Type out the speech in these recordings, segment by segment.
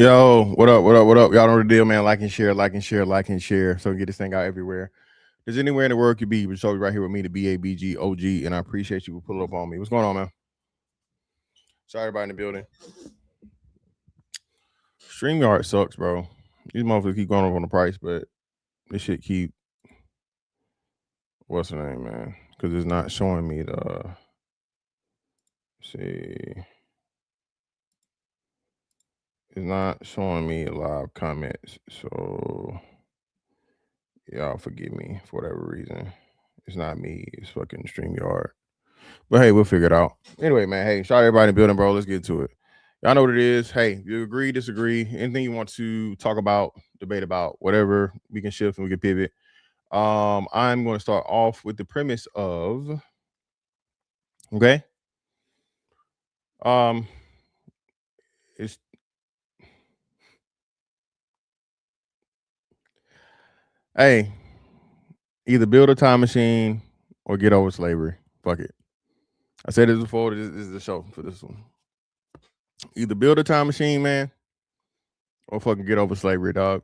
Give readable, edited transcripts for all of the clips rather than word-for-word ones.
Yo, what up, what up, what up? Y'all know the deal, man. Like and share, like and share, like and share. So get this thing out everywhere. There's anywhere in the world you be, but show you right here with me, the BABG OG, and I appreciate you for pulling up on me. What's going on, man? Sorry, everybody in the building. StreamYard sucks, bro. These motherfuckers keep going up on the price, but this shit keep, what's the name, man? Because it's not showing me the, see, it's not showing me live comments. So y'all forgive me for whatever reason. It's not me. It's fucking StreamYard. But hey, we'll figure it out. Anyway, man, hey, shout out everybody in the building, bro. Let's get to it. Y'all know what it is. Hey, you agree, disagree, anything you want to talk about, debate about, whatever, we can shift and we can pivot. I'm going to start off with the premise of, okay, it's, hey, either build a time machine or get over slavery. Fuck it. I said this before. This is the show for this one. Either build a time machine, man, or fucking get over slavery, dog.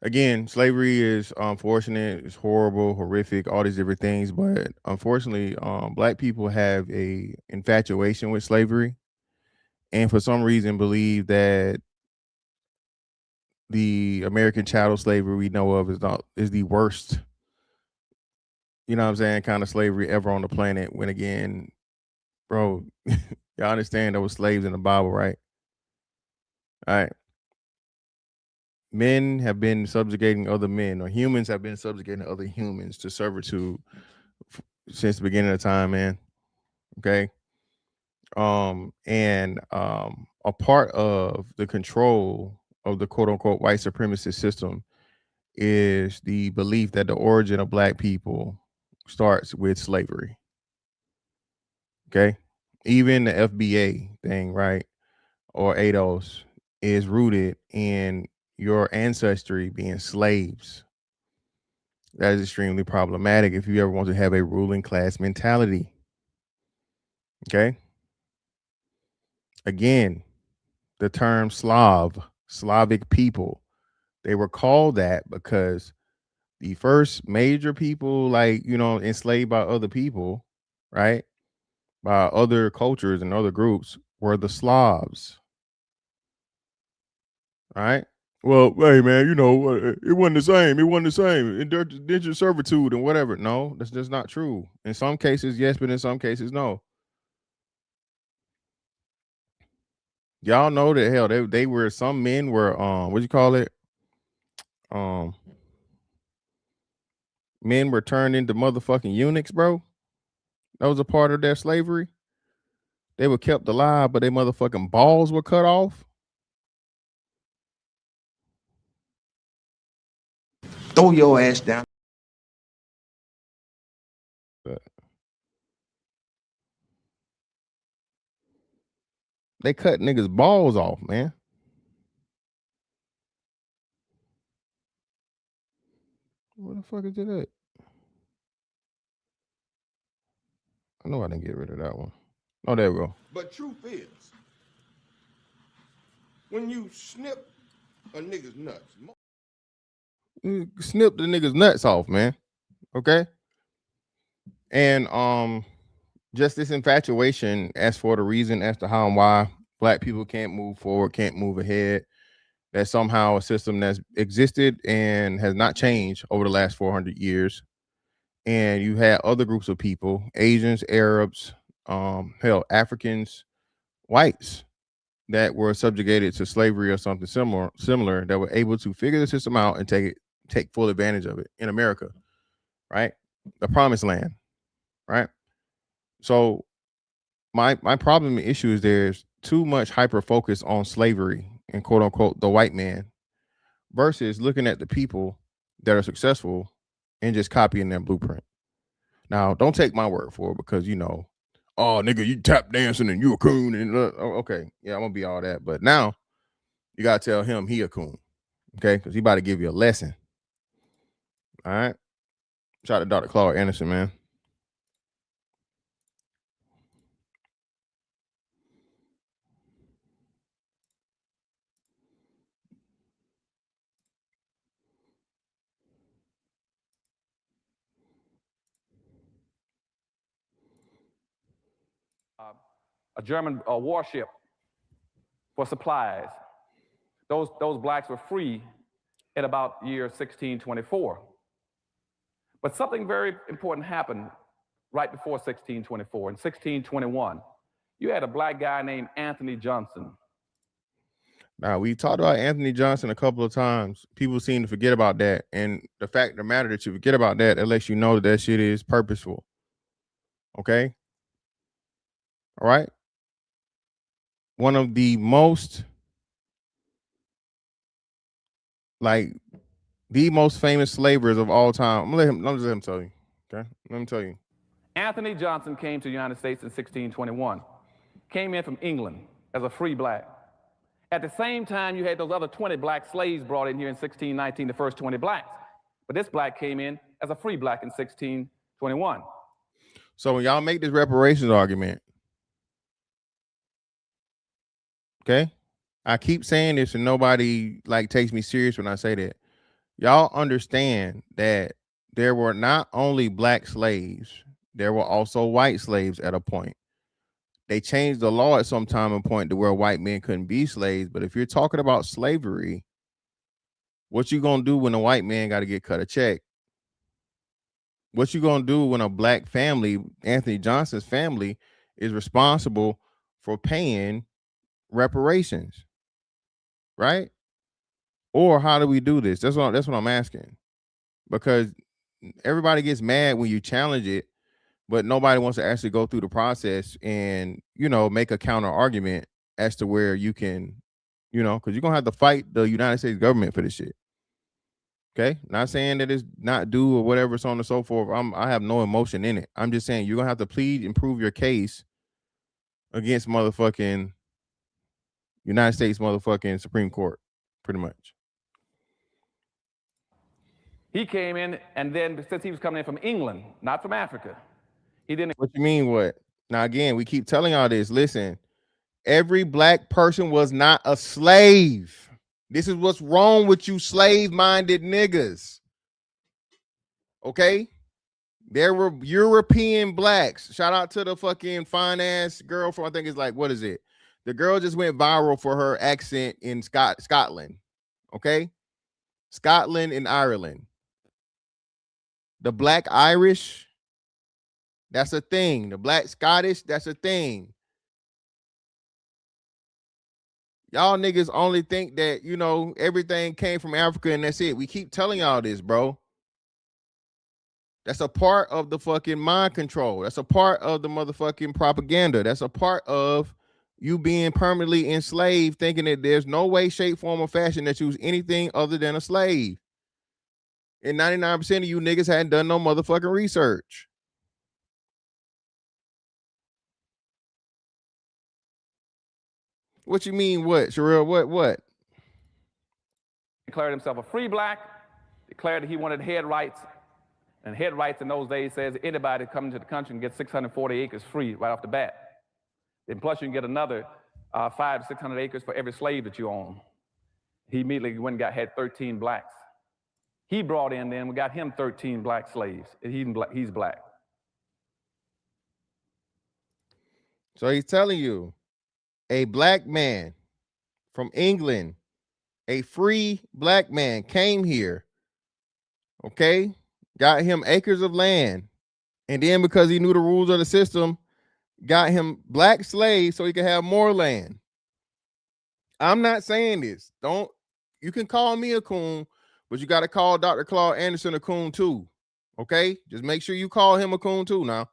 Again, slavery is unfortunate, it's horrible, horrific, all these different things, but unfortunately, Black people have a infatuation with slavery, and for some reason believe that the American chattel slavery we know of is the worst, you know what I'm saying, kind of slavery ever on the planet. When again, bro, y'all understand there was slaves in the Bible, right? All right. Men have been subjugating other men, or humans have been subjugating other humans to servitude since the beginning of time, man. Okay. And a part of the control of the quote unquote white supremacist system is the belief that the origin of Black people starts with slavery. Okay. Even the FBA thing, right? Or ADOS is rooted in your ancestry being slaves. That is extremely problematic if you ever want to have a ruling class mentality. Okay. Again, the term Slavic people, they were called that because the first major people, like, you know, enslaved by other people, right? by other cultures and other groups were the Slavs. All right. Well, hey man, it wasn't the same. It wasn't the same. Indentured servitude and whatever. No, that's just not true. In some cases, yes, but in some cases, no. Y'all know that hell, they were some men were what you call it? Men were turned into motherfucking eunuchs, bro. That was a part of their slavery. They were kept alive, but their motherfucking balls were cut off. Throw your ass down. They cut niggas' balls off, man. What the fuck is it at? I know I didn't get rid of that one. Oh, there we go. But truth is, when you snip a nigga's nuts, Snip the niggas' nuts off, man. Okay. And just this infatuation as for the reason as to how and why black people can't move forward, can't move ahead. That's somehow a system that's existed and has not changed over the last 400 years. And you had other groups of people, Asians, Arabs, hell, Africans, whites, that were subjugated to slavery or something similar that were able to figure the system out and take full advantage of it in America, right? The promised land, right? So my problem and issue is there's too much hyper focus on slavery and quote unquote the white man versus looking at the people that are successful and just copying their blueprint. Now, don't take my word for it because oh nigga, you tap dancing and you a coon and okay, yeah, I'm gonna be all that. But now you gotta tell him he a coon, okay? Because he about to give you a lesson. All right. Shout out to Dr. Claude Anderson, man. A German warship for supplies. Those blacks were free at about year 1624. But something very important happened right before 1624. In 1621, you had a black guy named Anthony Johnson. Now, we talked about Anthony Johnson a couple of times. People seem to forget about that. And the fact of the matter that you forget about that, it lets you know that shit is purposeful. Okay? All right? One of the most, the most famous slavers of all time. I'm gonna just let him tell you. Okay? Let me tell you. Anthony Johnson came to the United States in 1621. Came in from England as a free black. At the same time, you had those other 20 black slaves brought in here in 1619, the first 20 blacks. But this black came in as a free black in 1621. So when y'all make this reparations argument, okay, I keep saying this and nobody takes me serious when I say that. Y'all understand that there were not only black slaves, there were also white slaves at a point. They changed the law at some time and point to where white men couldn't be slaves. But if you're talking about slavery, what you gonna do when a white man got to get cut a check? What you gonna do when a black family, Anthony Johnson's family, is responsible for paying reparations, right? Or how do we do this? That's what I'm asking. Because everybody gets mad when you challenge it, but nobody wants to actually go through the process and make a counter argument as to where you can, because you're gonna have to fight the United States government for this shit. Okay, not saying that it's not due or whatever, so on and so forth. I have no emotion in it. I'm just saying you're gonna have to plead and prove your case against motherfucking United States motherfucking Supreme Court, pretty much. He came in, and then since he was coming in from England, not from Africa, he didn't. What you mean what? Now again, we keep telling y'all this. Listen, every black person was not a slave. This is what's wrong with you slave-minded niggas. Okay? There were European blacks. Shout out to the fucking finance girl from, I think it's like, what is it? The girl just went viral for her accent in Scotland. Okay? Scotland and Ireland. The black Irish, that's a thing. The black Scottish, that's a thing. Y'all niggas only think that, you know, everything came from Africa and that's it. We keep telling y'all this, bro. That's a part of the fucking mind control. That's a part of the motherfucking propaganda. That's a part of you being permanently enslaved, thinking that there's no way, shape, form, or fashion that you was anything other than a slave. And 99% of you niggas hadn't done no motherfucking research. What you mean, what, Sherelle? What? Declared himself a free black, declared that he wanted head rights. And head rights in those days says anybody coming to the country can get 640 acres free right off the bat. And plus you can get another 500 to 600 acres for every slave that you own. He immediately went and had 13 blacks. He brought in then, we got him 13 black slaves. And he's black. So he's telling you, a black man from England, a free black man came here, okay, got him acres of land, and then because he knew the rules of the system, got him black slaves so he could have more land. I'm not saying this. You can call me a coon, but you got to call Dr. Claude Anderson a coon too, okay? Just make sure you call him a coon too now.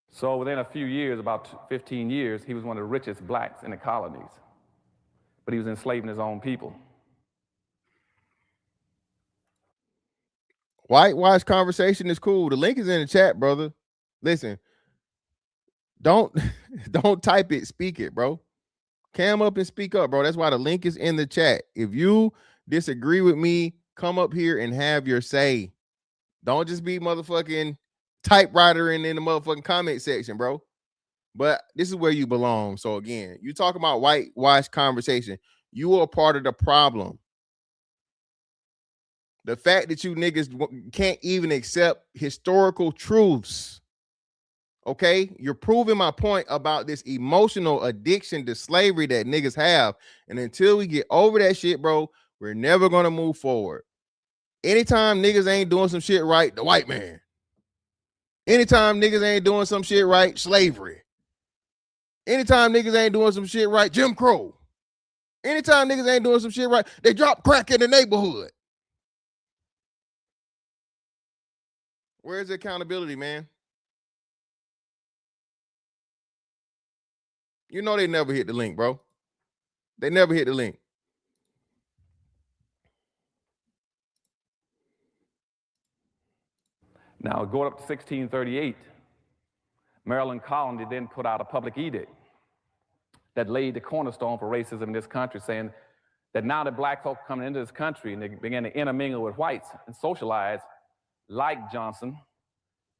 So within a few years, about 15 years, he was one of the richest blacks in the colonies. But he was enslaving his own people. Whitewash conversation is cool. The link is in the chat, brother. Listen, don't type it, speak it, bro. Cam up and speak up, bro. That's why the link is in the chat. If you disagree with me, come up here and have your say. Don't just be motherfucking typewriter in the motherfucking comment section, bro. But this is where you belong. So again, you talk about whitewash conversation. You are part of the problem. The fact that you niggas can't even accept historical truths. Okay, you're proving my point about this emotional addiction to slavery that niggas have. And until we get over that shit, bro, we're never gonna move forward. Anytime niggas ain't doing some shit right, the white man. Anytime niggas ain't doing some shit right, slavery. Anytime niggas ain't doing some shit right, Jim Crow. Anytime niggas ain't doing some shit right, they drop crack in the neighborhood. Where's the accountability, man? You know they never hit the link, bro. They never hit the link. Now, going up to 1638, Maryland colony then put out a public edict that laid the cornerstone for racism in this country, saying that now that black folk coming into this country and they began to intermingle with whites and socialize like Johnson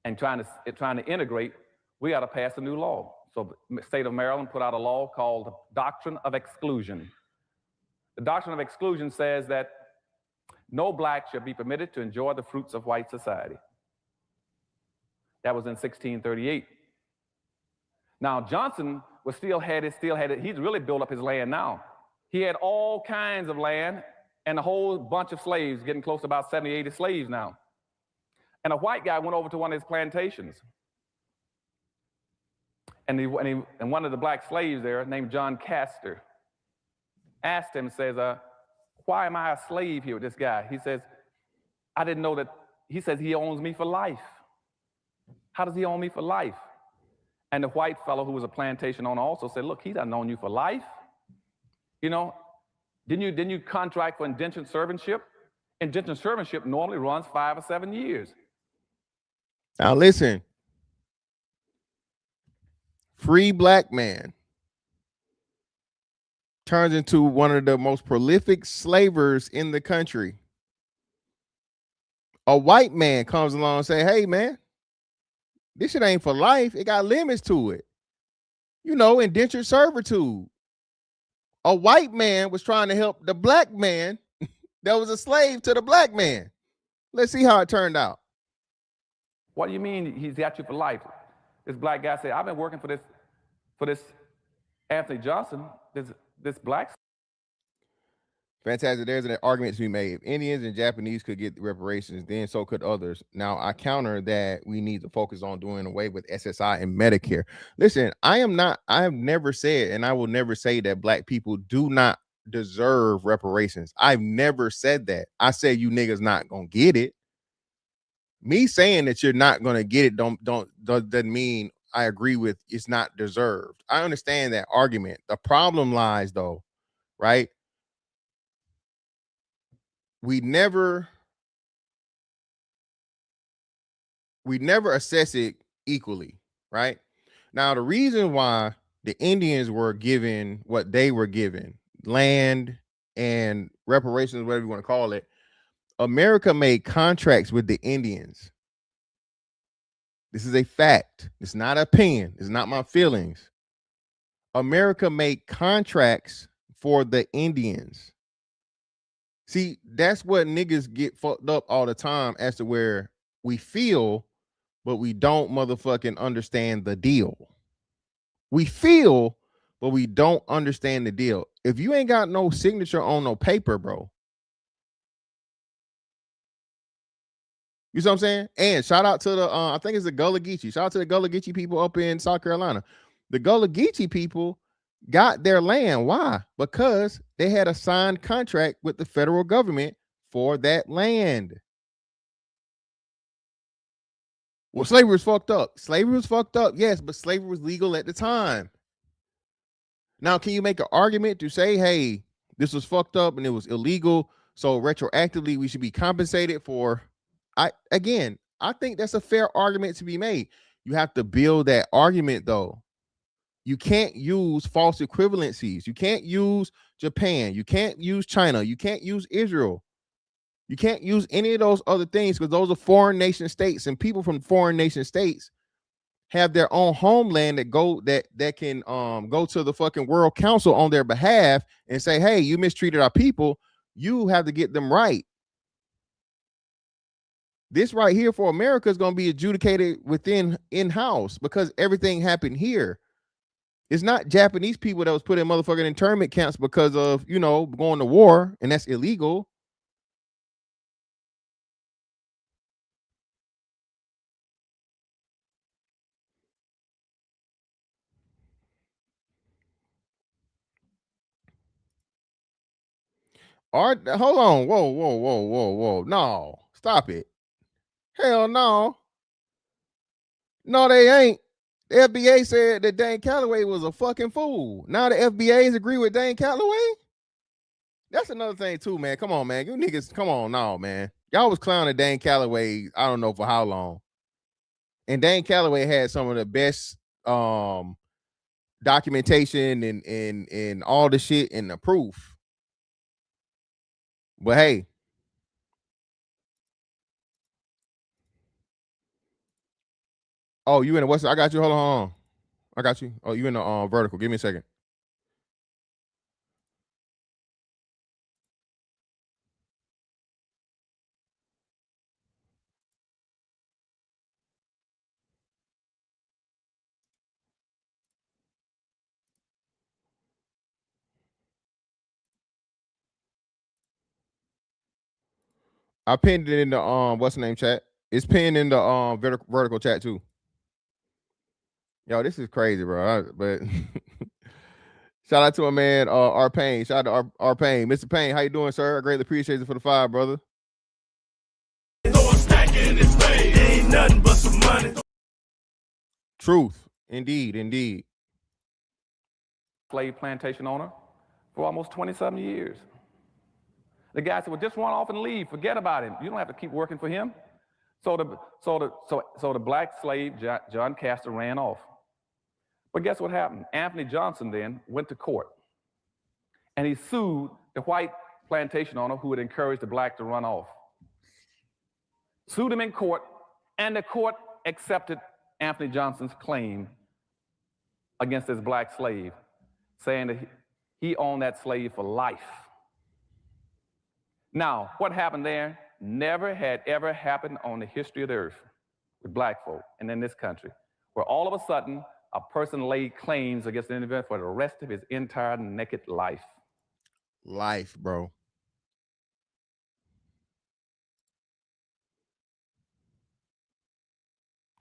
and trying to integrate, we got to pass a new law. So the state of Maryland put out a law called the Doctrine of Exclusion. The Doctrine of Exclusion says that no black shall be permitted to enjoy the fruits of white society. That was in 1638. Now, Johnson still had it. He's really built up his land now. He had all kinds of land and a whole bunch of slaves, getting close to about 70, 80 slaves now. And a white guy went over to one of his plantations. And one of the black slaves there, named John Castor, asked him, says, why am I a slave here with this guy? He says, I didn't know that. He says he owns me for life. How does he own me for life? And the white fellow who was a plantation owner also said, look, he doesn't own you for life. You know, didn't you contract for indentured servantship? Indentured servantship normally runs 5 or 7 years. Now listen, free black man turns into one of the most prolific slavers in the country. A white man comes along and say, hey man, this shit ain't for life. It got limits to it. You know, indentured servitude. A white man was trying to help the black man that was a slave to the black man. Let's see how it turned out. What do you mean he's got you for life? This black guy said, I've been working for this Anthony Johnson, this black. Fantastic. There's an argument to be made. If Indians and Japanese could get reparations, then so could others. Now, I counter that we need to focus on doing away with SSI and Medicare. Listen, I have never said, and I will never say that black people do not deserve reparations. I've never said that. I said you niggas not gonna get it. Me saying that you're not gonna get it doesn't mean I agree with it's not deserved. I understand that argument. The problem lies though, right? We never assess it equally, right? Now, the reason why the Indians were given what they were given, land and reparations, whatever you want to call it, America made contracts with the Indians. This is a fact. It's not an opinion. It's not my feelings. America made contracts for the Indians. See, that's what niggas get fucked up all the time as to where we feel, but we don't motherfucking understand the deal. We feel, but we don't understand the deal. If you ain't got no signature on no paper, bro. You see what I'm saying? And shout out to the, I think it's the Gullah Geechee. Shout out to the Gullah Geechee people up in South Carolina. The Gullah Geechee people got their land. Why? Because they had a signed contract with the federal government for that land. Well, slavery was fucked up. Slavery was fucked up, yes, but slavery was legal at the time. Now, can you make an argument to say, hey, this was fucked up and it was illegal, so retroactively we should be compensated for? I think that's a fair argument to be made. You have to build that argument, though. You can't use false equivalencies. You can't use Japan. You can't use China. You can't use Israel. You can't use any of those other things because those are foreign nation states, and people from foreign nation states have their own homeland that can go to the fucking World Council on their behalf and say, hey, you mistreated our people. You have to get them right. This right here for America is going to be adjudicated within in-house because everything happened here. It's not Japanese people that was put in motherfucking internment camps because of, going to war, and that's illegal. Hold on. Whoa. No, stop it. Hell no. No, they ain't. The FBA said that Dane Calloway was a fucking fool. Now the FBAs agree with Dane Calloway? That's another thing too, man. Come on, man. You niggas, come on now, man. Y'all was clowning Dane Calloway, I don't know for how long. And Dane Calloway had some of the best documentation and all the shit and the proof. But hey. Oh, you in the west? I got you. Hold on. I got you. Oh, you in the vertical. Give me a second. I pinned it in the what's the name chat? It's pinned in the vertical chat too. Yo, this is crazy, bro. But shout out to my man R Payne. Shout out to R Payne. Mr. Payne, how you doing, sir? I greatly appreciate it for the 5, brother. Ain't nothing but some money. Truth. Indeed. Slave plantation owner for almost 27 years. The guy said, well, just run off and leave. Forget about him. You don't have to keep working for him. So the black slave, John Castor, ran off. But guess what happened? Anthony Johnson then went to court. And he sued the white plantation owner who had encouraged the black to run off. Sued him in court, and the court accepted Anthony Johnson's claim against his black slave, saying that he owned that slave for life. Now, what happened there never had ever happened on the history of the earth. with black folk and in this country, where all of a sudden a person laid claims against an individual for the rest of his entire naked life. Life, bro.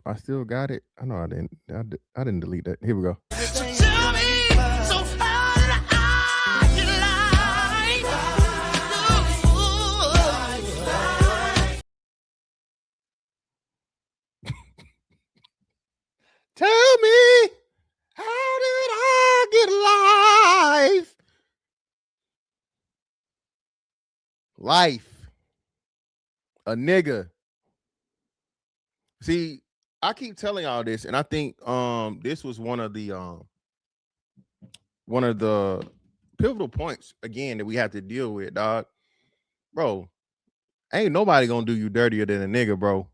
I still got it. I know I didn't. I didn't delete that. Here we go. Tell me, so how did I get life? Tell me, how did I get life? Life. A nigga. See, I keep telling y'all this, and I think this was one of the pivotal points again that we have to deal with, dog. Bro, ain't nobody gonna do you dirtier than a nigga, bro.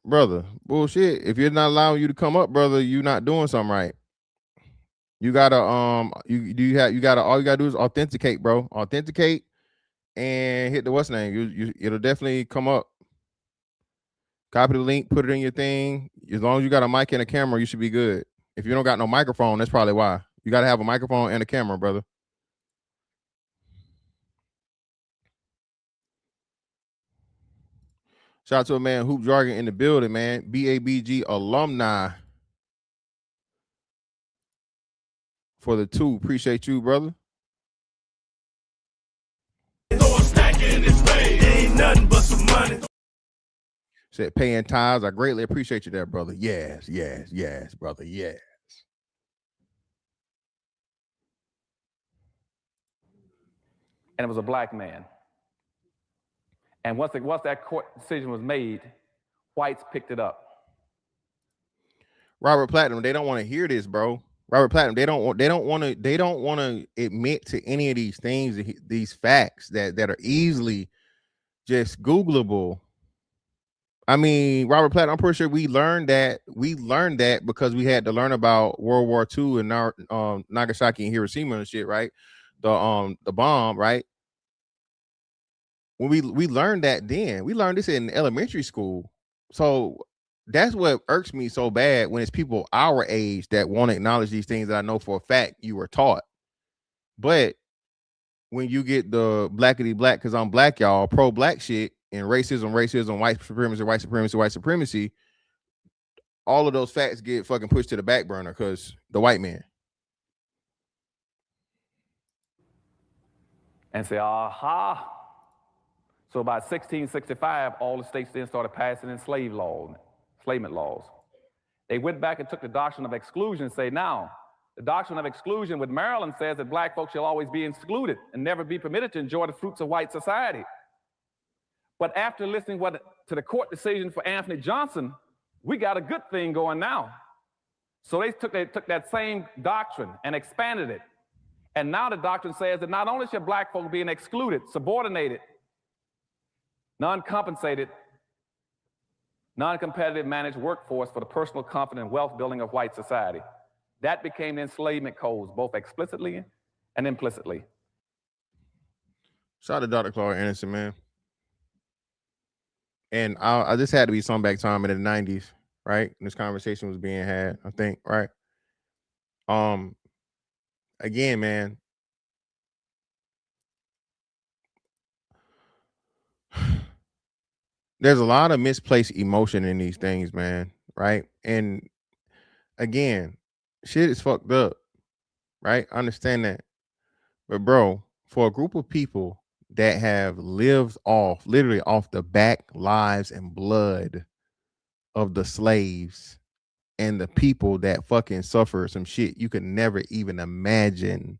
Brother, bullshit. If you're not allowing you to come up, brother, you're not doing something right. You gotta all you gotta do is authenticate, bro. Authenticate and hit the what's name. It'll definitely come up. Copy the link, put it in your thing. As long as you got a mic and a camera, you should be good. If you don't got no microphone, that's probably why. You gotta have a microphone and a camera, brother. Shout out to a man, Hoop Jargon in the building, man. BABG alumni for the 2. Appreciate you, brother. Ain't nothing but some money. Said paying tithes. I greatly appreciate you there, brother. Yes, brother. Yes. And it was a black man. And once that court decision was made, whites picked it up. Robert Platinum, they don't want to hear this, bro. Robert Platinum, they don't want to admit to any of these things, these facts that are easily just Googleable. I mean, Robert Platinum, I'm pretty sure we learned that because we had to learn about World War II and our Nagasaki and Hiroshima and shit, right? The bomb, right? When we learned that then, we learned this in elementary school. So that's what irks me so bad when it's people our age that want to acknowledge these things that I know for a fact you were taught. But when you get the blackity black, because I'm black, y'all, pro-black shit and racism, white supremacy, all of those facts get fucking pushed to the back burner because the white man. And say, aha. So by 1665, all the states then started passing enslavement laws. They went back and took the doctrine of exclusion and say, now, the doctrine of exclusion with Maryland says that black folks shall always be excluded and never be permitted to enjoy the fruits of white society. But after listening to the court decision for Anthony Johnson, we got a good thing going now. So they took that same doctrine and expanded it. And now the doctrine says that not only should black folk be excluded, subordinated, non-compensated, non-competitive managed workforce for the personal comfort and wealth building of white society. That became the enslavement codes, both explicitly and implicitly. Shout out to Dr. Clark Anderson, man. And I just had to be some back time in the 90s, right? And this conversation was being had, I think, right? Again, man. There's a lot of misplaced emotion in these things, man, right? And again, shit is fucked up, right? I understand that. But bro, for a group of people that have lived literally off the back lives and blood of the slaves and the people that fucking suffer some shit you could never even imagine,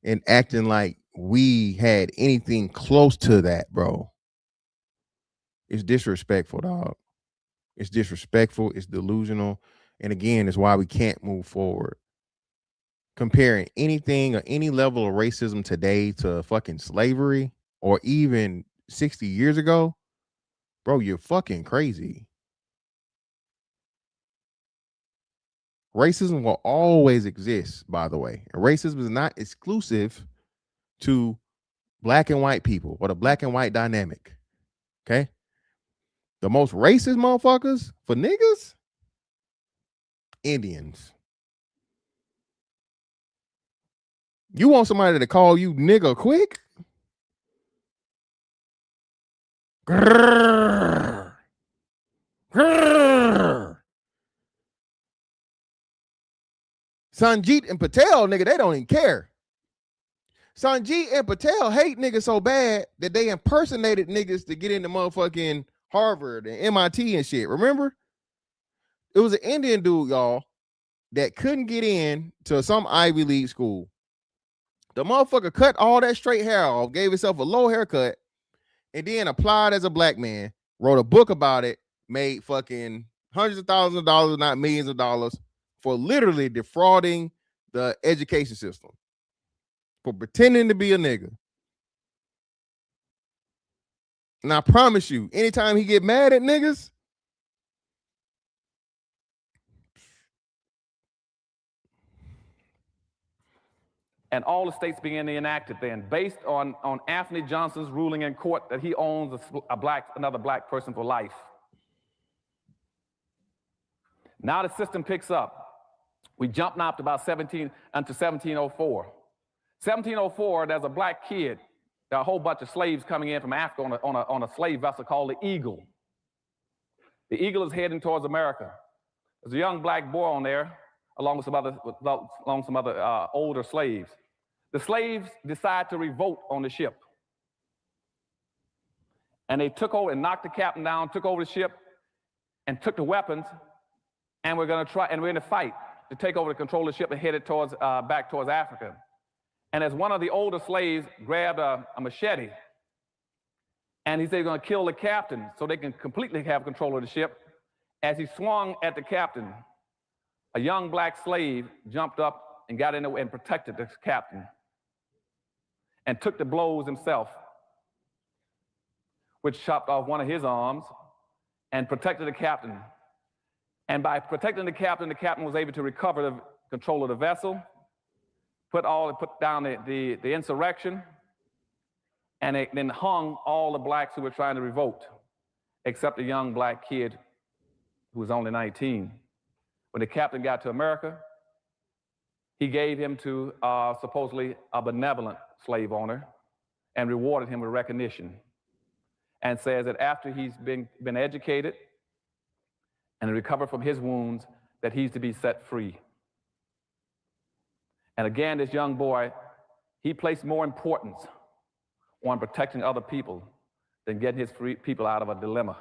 and acting like we had anything close to that, bro. It's disrespectful, dog. It's disrespectful. It's delusional. And again, it's why we can't move forward. Comparing anything or any level of racism today to fucking slavery or even 60 years ago, bro, you're fucking crazy. Racism will always exist, by the way. And racism is not exclusive to black and white people or the black and white dynamic. Okay. The most racist motherfuckers for niggas, Indians. You want somebody to call you nigga quick? Grrr. Grrr. Sanjeet and Patel, nigga, they don't even care. Sanjeet and Patel hate niggas so bad that they impersonated niggas to get into motherfucking Harvard and MIT and shit. Remember? It was an Indian dude, y'all, that couldn't get in to some Ivy League school. The motherfucker cut all that straight hair off, gave himself a low haircut, and then applied as a black man, wrote a book about it, made fucking hundreds of thousands of dollars, not millions of dollars, for literally defrauding the education system, for pretending to be a nigga. And I promise you, anytime he get mad at niggas, and all the states began to enact it then, based on Anthony Johnson's ruling in court that he owns another black person for life. Now the system picks up. We jump now up to about 1704. 1704, there's a black kid. There are a whole bunch of slaves coming in from Africa on a slave vessel called the Eagle. The Eagle is heading towards America. There's a young black boy on there, along with some other older slaves. The slaves decide to revolt on the ship. And they took over and knocked the captain down, took over the ship, and took the weapons, and we're going to fight to take over the control of the ship and head it towards back towards Africa. And as one of the older slaves grabbed a machete, and he said he's going to kill the captain so they can completely have control of the ship, as he swung at the captain, a young black slave jumped up and got in there and protected the captain and took the blows himself, which chopped off one of his arms and protected the captain. And by protecting the captain was able to recover the control of the vessel, put down the insurrection, and it then hung all the blacks who were trying to revolt, except a young black kid who was only 19. When the captain got to America, he gave him to supposedly a benevolent slave owner and rewarded him with recognition, and says that after he's been educated and recovered from his wounds, that he's to be set free. And again, this young boy, he placed more importance on protecting other people than getting his people out of a dilemma.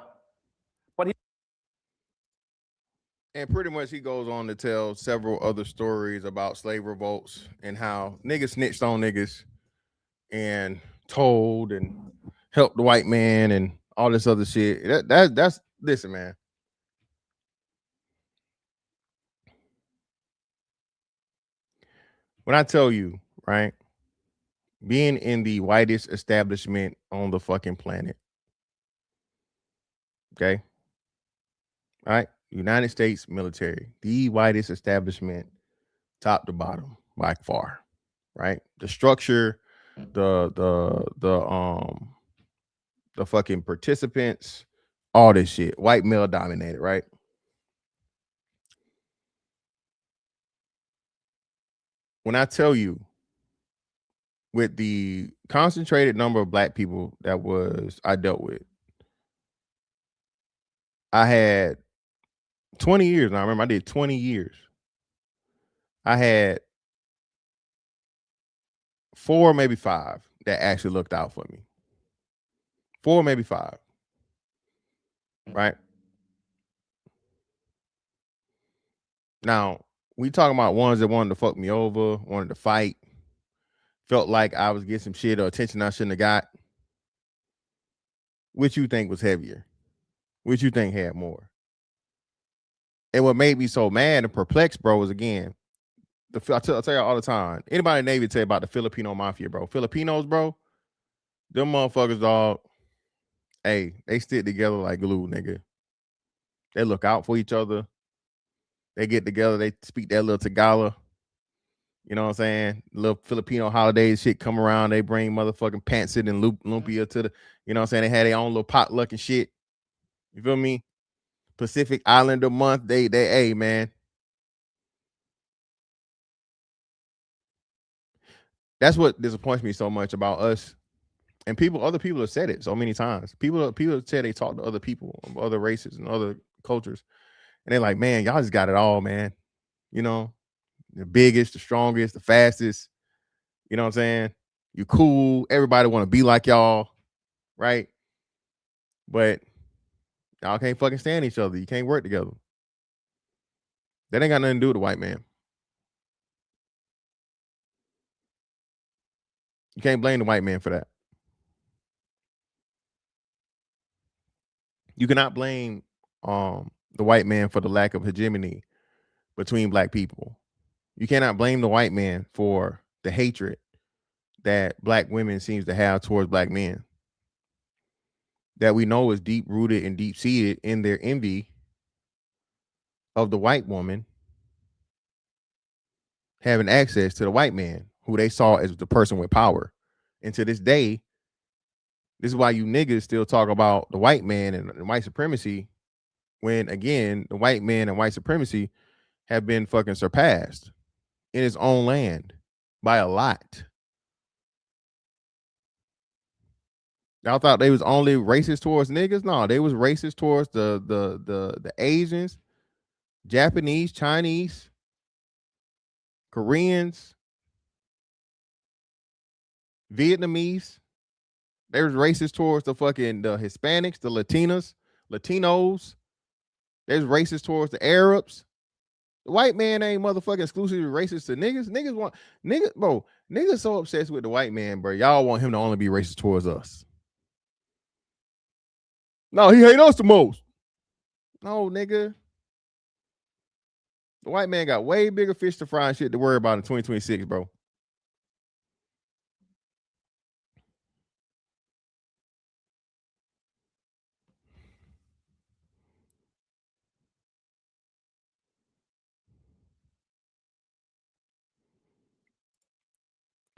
And pretty much he goes on to tell several other stories about slave revolts and how niggas snitched on niggas and told and helped the white man and all this other shit. That's listen, man. When I tell you, right, being in the whitest establishment on the fucking planet, okay, all right, United States military, the whitest establishment, top to bottom, by far, right? The structure, the fucking participants, all this shit, white male dominated, right? When I tell you, with the concentrated number of black people that I dealt with, I had 20 years. Now I remember I did 20 years. I had 4, maybe 5 that actually looked out for me. 4, maybe 5. Right? Now, we talking about ones that wanted to fuck me over, wanted to fight, felt like I was getting some shit or attention I shouldn't have got. Which you think was heavier? Which you think had more? And what made me so mad and perplexed, bro, was again, I tell you all the time. Anybody in the Navy tell you about the Filipino mafia, bro. Filipinos, bro, them motherfuckers, dog. Hey, they stick together like glue, nigga. They look out for each other. They get together. They speak that little Tagalog. You know what I'm saying? Little Filipino holidays shit come around. They bring motherfucking pancit and lumpia to the, you know what I'm saying? They had their own little potluck and shit. You feel me? Pacific Islander month. They, hey man. That's what disappoints me so much about us. And other people have said it so many times. People say they talk to other people of other races and other cultures. And they're like, man, y'all just got it all, man. You know, the biggest, the strongest, the fastest. You know what I'm saying? You cool. Everybody want to be like y'all, right? But y'all can't fucking stand each other. You can't work together. That ain't got nothing to do with the white man. You can't blame the white man for that. You cannot blame the white man for the lack of hegemony between black people. You cannot blame the white man for the hatred that black women seems to have towards black men. That we know is deep rooted and deep seated in their envy of the white woman having access to the white man who they saw as the person with power. And to this day, this is why you niggas still talk about the white man and white supremacy when, again, the white man and white supremacy have been fucking surpassed in its own land by a lot. Y'all thought they was only racist towards niggas? No, they was racist towards the Asians, Japanese, Chinese, Koreans, Vietnamese. They was racist towards the Hispanics, the Latinos. They was racist towards the Arabs. The white man ain't motherfucking exclusively racist to niggas. Niggas so obsessed with the white man, bro. Y'all want him to only be racist towards us. No, he hate us the most. No, nigga. The white man got way bigger fish to fry and shit to worry about in 2026, bro.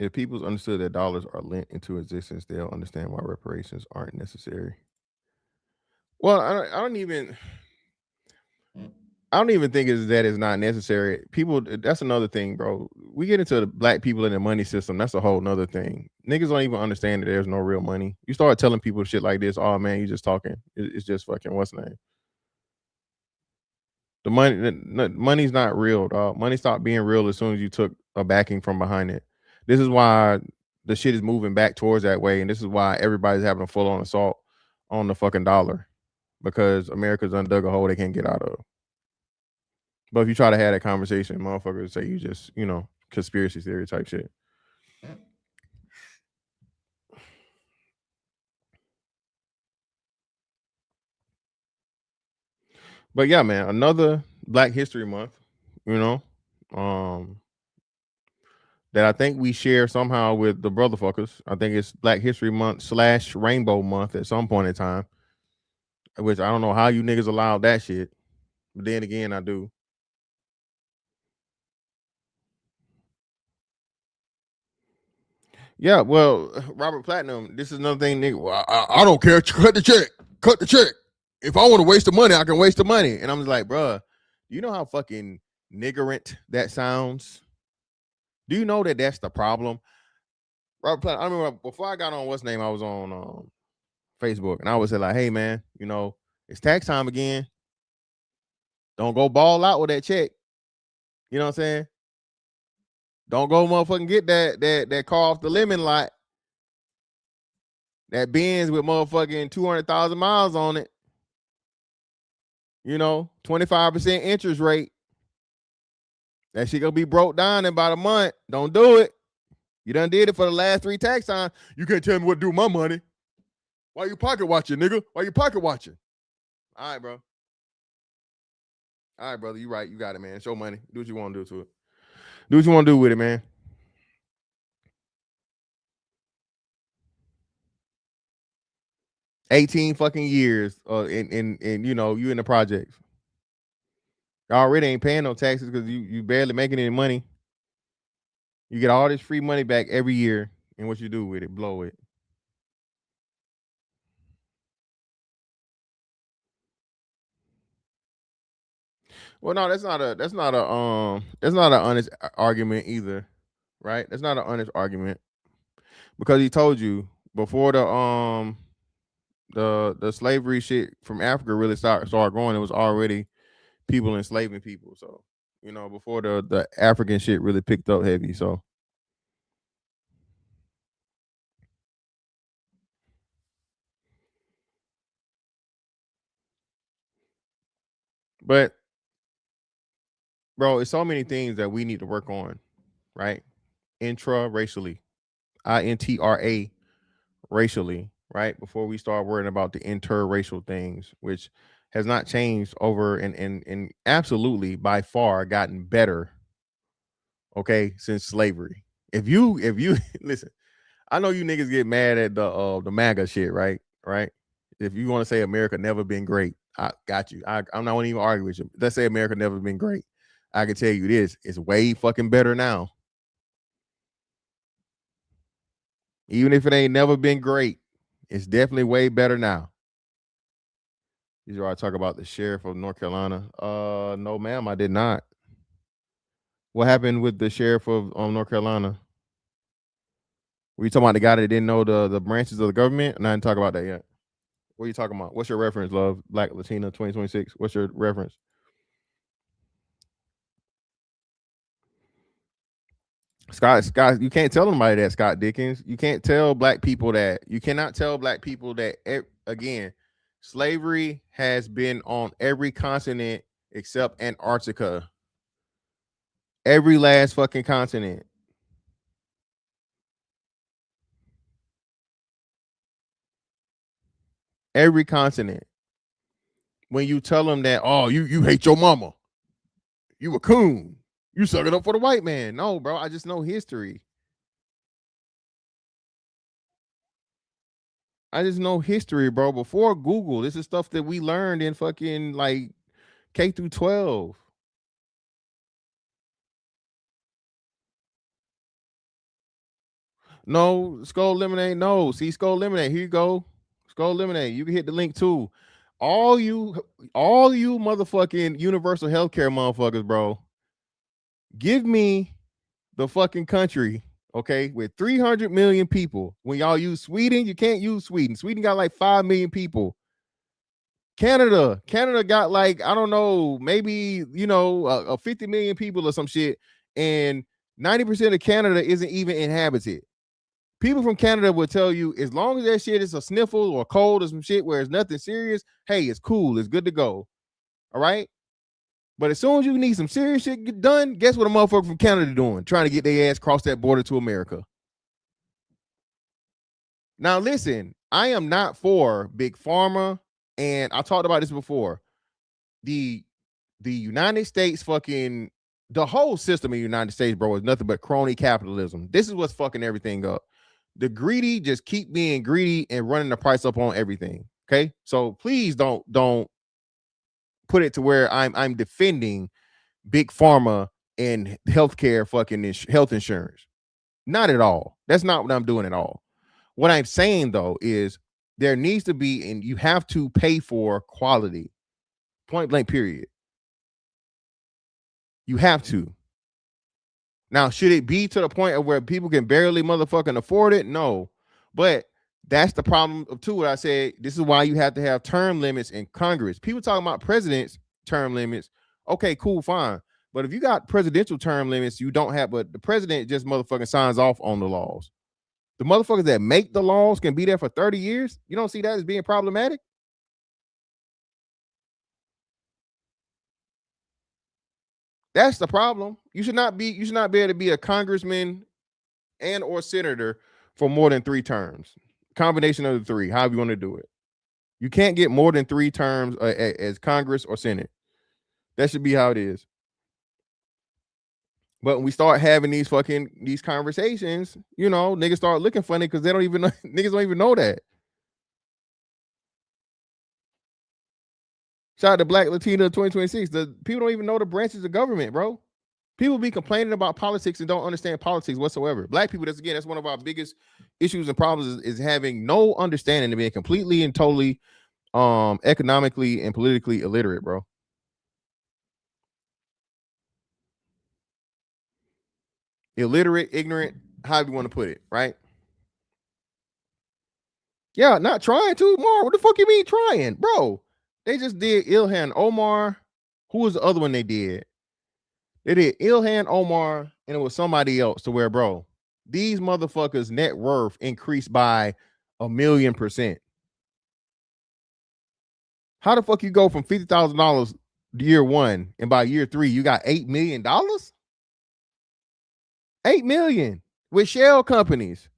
If people understood that dollars are lent into existence, they'll understand why reparations aren't necessary. Well, I don't even think it's not necessary. People, that's another thing, bro. We get into the black people in the money system. That's a whole nother thing. Niggas don't even understand that there's no real money. You start telling people shit like this, oh man, you just talking. It's just fucking what's the name? The money's not real, dog. Money stopped being real as soon as you took a backing from behind it. This is why the shit is moving back towards that way, and this is why everybody's having a full-on assault on the fucking dollar, because America's undug a hole they can't get out of. But if you try to have that conversation, motherfuckers say you just, conspiracy theory type shit. But yeah, man, another Black History Month, that I think we share somehow with the brotherfuckers. I think it's Black History Month / Rainbow Month at some point in time, which I don't know how you niggas allowed that shit. But then again, I do. Yeah, well, Robert Platinum, this is another thing, nigga. Well, I don't care. Cut the check. Cut the check. If I want to waste the money, I can waste the money. And I'm just like, bruh, you know how fucking niggerant that sounds? Do you know that that's the problem? Robert Platinum, I remember before I got on what's name, I was on Facebook, and I was like, hey man, it's tax time again. Don't go ball out with that check. You know what I'm saying? Don't go motherfucking get that car off the lemon lot. That Benz with motherfucking 200,000 miles on it. 25% interest rate. That shit gonna be broke down in about a month. Don't do it. You done did it for the last 3 tax times. You can't tell me what to do with my money. Why you pocket watching, nigga? Why you pocket watching? All right, bro. All right, brother. You right. You got it, man. Show money. Do what you want to do to it. Do what you want to do with it, man. 18 fucking years in you in the projects. You already ain't paying no taxes because you barely making any money. You get all this free money back every year, and what you do with it? Blow it. Well, no, that's not an honest argument either, right? That's not an honest argument because he told you before the slavery shit from Africa really started growing. It was already people enslaving people. So before the African shit really picked up heavy. So but bro, it's so many things that we need to work on, right? Intra-racially, INTRA racially, right? Before we start worrying about the interracial things, which has not changed over and absolutely by far gotten better, okay, since slavery. If you listen, I know you niggas get mad at the MAGA shit, right? Right? If you want to say America never been great, I got you. I'm not gonna even argue with you. Let's say America never been great. I can tell you this, it's way fucking better now. Even if it ain't never been great, it's definitely way better now. These are I talk about the sheriff of North Carolina. No, ma'am, I did not. What happened with the sheriff of North Carolina? Were you talking about the guy that didn't know the branches of the government? And I didn't talk about that yet. What are you talking about? What's your reference, love? Black Latina 2026. What's your reference? Scott, you can't tell anybody that, Scott Dickens. You can't tell black people that. You cannot tell black people that, again, slavery has been on every continent except Antarctica. Every last fucking continent. Every continent. When you tell them that, oh, you hate your mama. You a coon. You suck it up for the white man. No, bro. I just know history. I just know history, bro. Before Google, this is stuff that we learned in fucking like K through 12. No, Skull Lemonade. No, see Skull Lemonade. Here you go. Skull Lemonade. You can hit the link too. All you motherfucking universal healthcare motherfuckers, bro. Give me the fucking country, okay, with 300 million people. When y'all use Sweden, you can't use Sweden. Sweden got like 5 million people. Canada got like, I don't know, maybe, 50 million people or some shit. And 90% of Canada isn't even inhabited. People from Canada will tell you, as long as that shit is a sniffle or cold or some shit where it's nothing serious, hey, it's cool. It's good to go. All right. But as soon as you need some serious shit get done, guess what a motherfucker from Canada doing? Trying to get their ass across that border to America. Now, listen, I am not for big pharma. And I talked about this before. The United States fucking, the whole system in the United States, bro, is nothing but crony capitalism. This is what's fucking everything up. The greedy just keep being greedy and running the price up on everything. Okay. So please don't put it to where I'm defending big pharma and healthcare fucking health insurance. Not at all. That's not what I'm doing at all. What I'm saying though is there needs to be, and you have to pay for quality. Point blank, period. You have to. Now, should it be to the point of where people can barely motherfucking afford it? No. But that's the problem of too. What I said, this is why you have to have term limits in Congress. People talking about presidents' term limits. Okay, cool, fine. But if you got presidential term limits, you don't have, but the president just motherfucking signs off on the laws. The motherfuckers that make the laws can be there for 30 years. You don't see that as being problematic? That's the problem. You should not be able to be a congressman and or senator for more than 3 terms. Combination of the 3, however you want to do it. You can't get more than 3 terms as Congress or Senate. That should be how it is. But when we start having these conversations, niggas start looking funny because they don't even know, niggas don't even know that. Shout out to Black Latina 2026. The people don't even know the branches of government, bro. People be complaining about politics and don't understand politics whatsoever. Black people, that's one of our biggest issues and problems is having no understanding and being completely and totally economically and politically illiterate, bro. Illiterate, ignorant, however you want to put it, right? Yeah, not trying to, Mar. What the fuck you mean trying, bro? They just did Ilhan Omar. Who was the other one they did? They did Ilhan Omar, and it was somebody else. To where, bro, these motherfuckers' net worth increased by 1,000,000%. How the fuck you go from $50,000 year one, and by year 3 you got $8 million? $8 million with shell companies.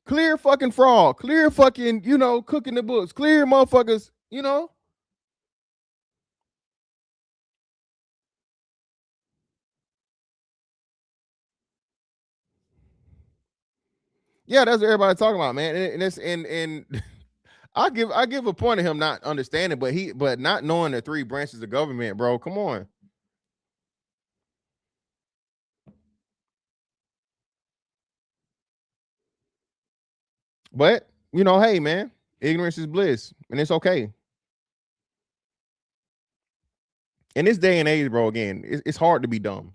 Clear fucking fraud. Clear fucking, cooking the books. Clear motherfuckers, Yeah, that's what everybody's talking about, man. And it's and I give a point of him not understanding, but not knowing the 3 branches of government, bro. Come on. But hey, man, ignorance is bliss, and it's okay. In this day and age, bro, again, it's hard to be dumb.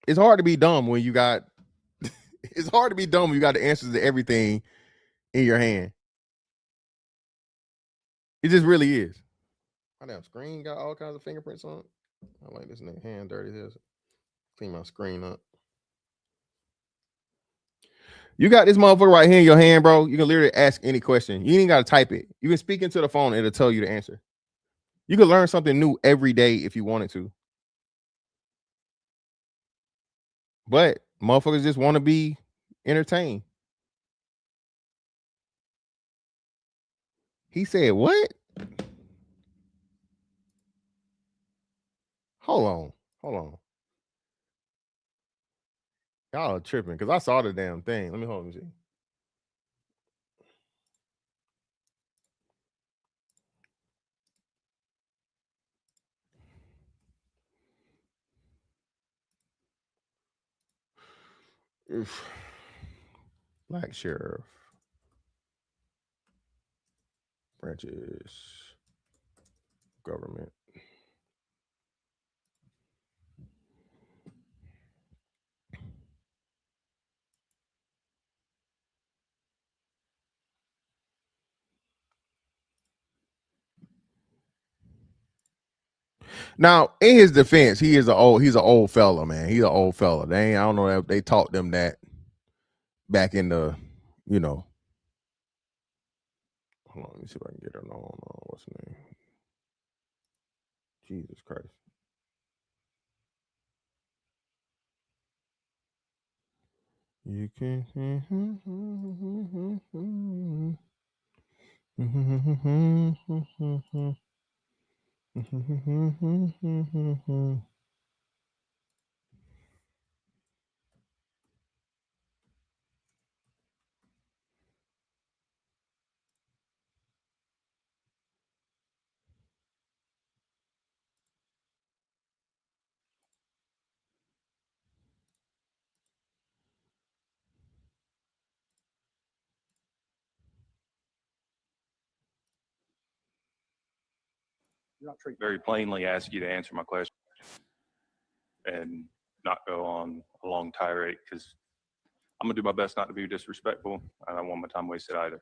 It's hard to be dumb when you got. It's hard to be dumb when you got the answers to everything in your hand. It just really is. My damn screen got all kinds of fingerprints on it. I like this nigga hand dirty. This clean my screen up. You got this motherfucker right here in your hand, bro. You can literally ask any question. You ain't got to type it. You can speak into the phone and it'll tell you the answer. You can learn something new every day if you wanted to. But motherfuckers just want to be entertained. He said, what? Hold on. Y'all are tripping because I saw the damn thing. Let me hold on. See. Oof. Black sheriff. Branches. Government. Now, in his defense, he's an old fella, man. He's an old fella. I don't know if they taught them that back in the, Hold on, let me see if I can get her on. What's her name? Jesus Christ. You can. Very plainly ask you to answer my question and not go on a long tirade, because I'm gonna do my best not to be disrespectful. I don't want my time wasted either.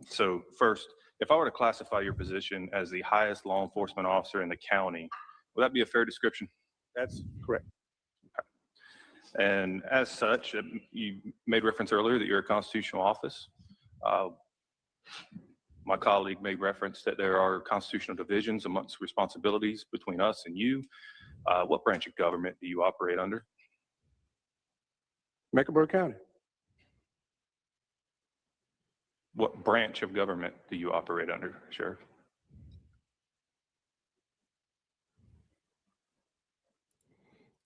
So first, if I were to classify your position as the highest law enforcement officer in the county, would that be a fair description? That's correct. And as such, you made reference earlier that you're a constitutional office. My colleague made reference that there are constitutional divisions amongst responsibilities between us and you. What branch of government do you operate under? Mecklenburg County. What branch of government do you operate under, Sheriff?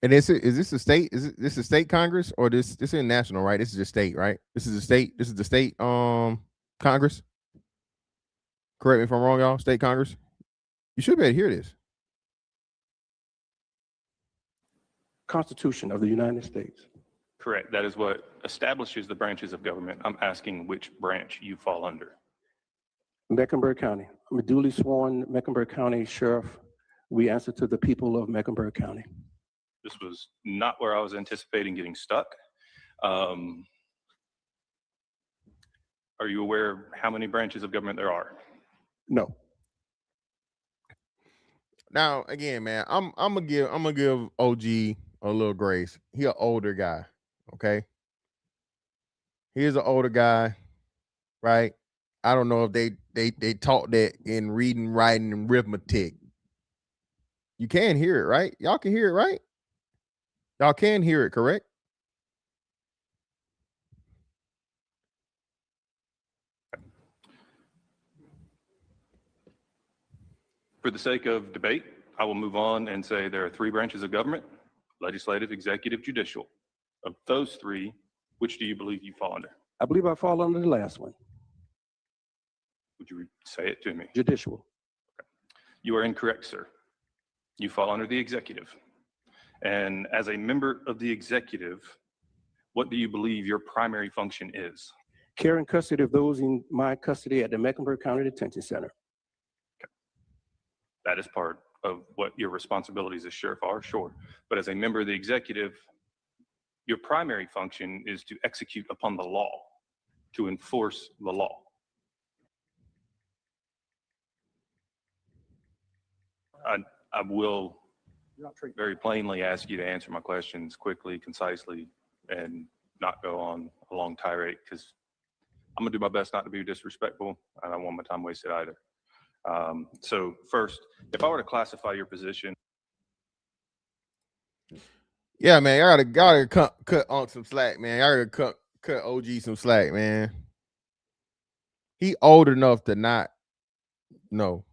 And is this a state? Is this a state Congress or this is national, right? This is just state, right? This is the state Congress. Correct me if I'm wrong, y'all. State Congress. You should be able to hear this. Constitution of the United States. Correct. That is what establishes the branches of government. I'm asking which branch you fall under. Mecklenburg County. I'm a duly sworn Mecklenburg County Sheriff. We answer to the people of Mecklenburg County. This was not where I was anticipating getting stuck. Are you aware of how many branches of government there are? No. Now, again, man, I'm gonna give OG a little grace. He an older guy, okay? He's an older guy, right? I don't know if they taught that in reading, writing, and arithmetic. You can hear it, right? Y'all can hear it, right? Y'all can hear it, correct? For the sake of debate, I will move on and say there are three branches of government: legislative, executive, judicial. Of those three, which do you believe you fall under? I believe I fall under the last one, Would you say it to me? judicial. You are incorrect, sir. You fall under the executive. And as a member of the executive, what do you believe your primary function is? Care and custody of those in my custody at the Mecklenburg County Detention Center. That is part of what your responsibilities as sheriff are, sure. But as a member of the executive, your primary function is to execute upon the law, to enforce the law. I will very plainly ask you to answer my questions quickly, concisely, and not go on a long tirade, because I'm gonna do my best not to be disrespectful. I don't want my time wasted either. So first, if I were to classify your position. Yeah, man, I gotta cut on some slack, man. I gotta cut OG some slack, man. He old enough to not know.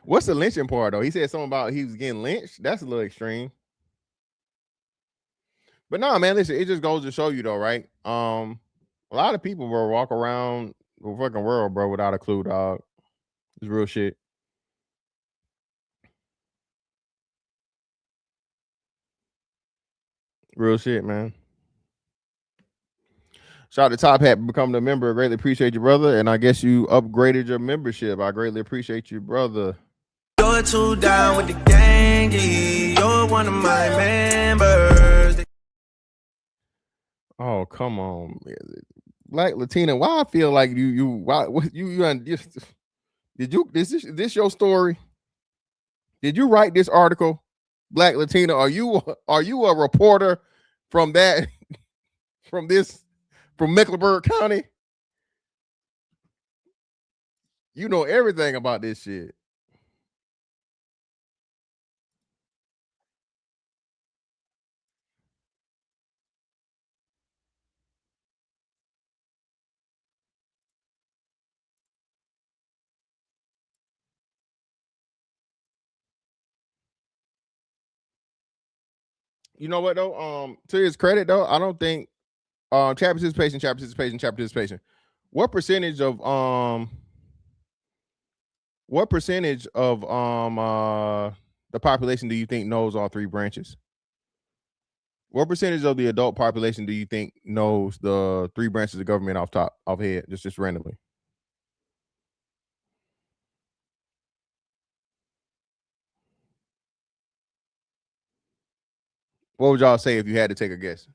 What's the lynching part though? He said something about he was getting lynched. That's a little extreme. But no, man, listen, it just goes to show you though, right? A lot of people will walk around the fucking world, bro, without a clue, dog. It's real shit. Real shit, man. Shout out to Top Hat becoming a member. I greatly appreciate you, brother. And I guess you upgraded your membership. I greatly appreciate you, brother. You're too down with the gangy. You're one of my members. Oh, come on, Black Latina. Why I feel like you is this your story? Did you write this article, Black Latina? Are you a reporter from that from Mecklenburg County? You know everything about this shit. You know what though? To his credit though, I don't think chat participation. What percentage of the population do you think knows all three branches? What percentage of the adult population do you think knows the three branches of government off head, just randomly? What would y'all say if you had to take a guess?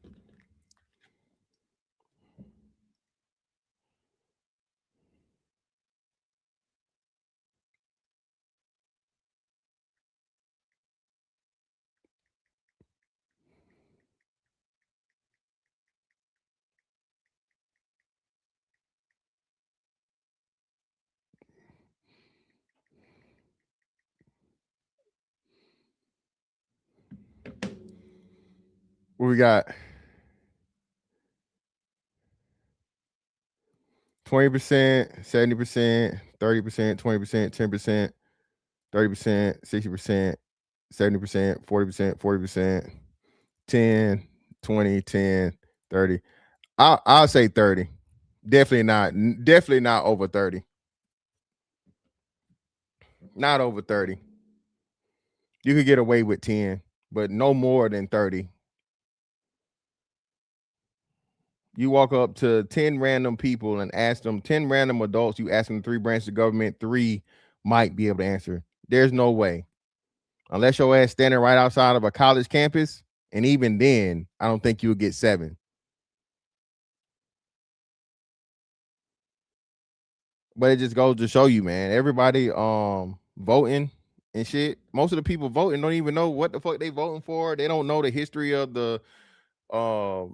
What we got? 20%, 70%, 30%, 20%, 10%, 30%, 60%, 70%, 40%, 40%, 10, 20, 10, 30. I'll say 30. Definitely not over 30. Not over 30. You could get away with 10, but no more than 30. You walk up to 10 random people and ask them, 10 random adults, you ask them 3 branches of government, 3 might be able to answer. There's no way. Unless your ass standing right outside of a college campus, and even then, I don't think you'll get 7. But it just goes to show you, man, everybody voting and shit. Most of the people voting don't even know what the fuck they voting for. They don't know the history of the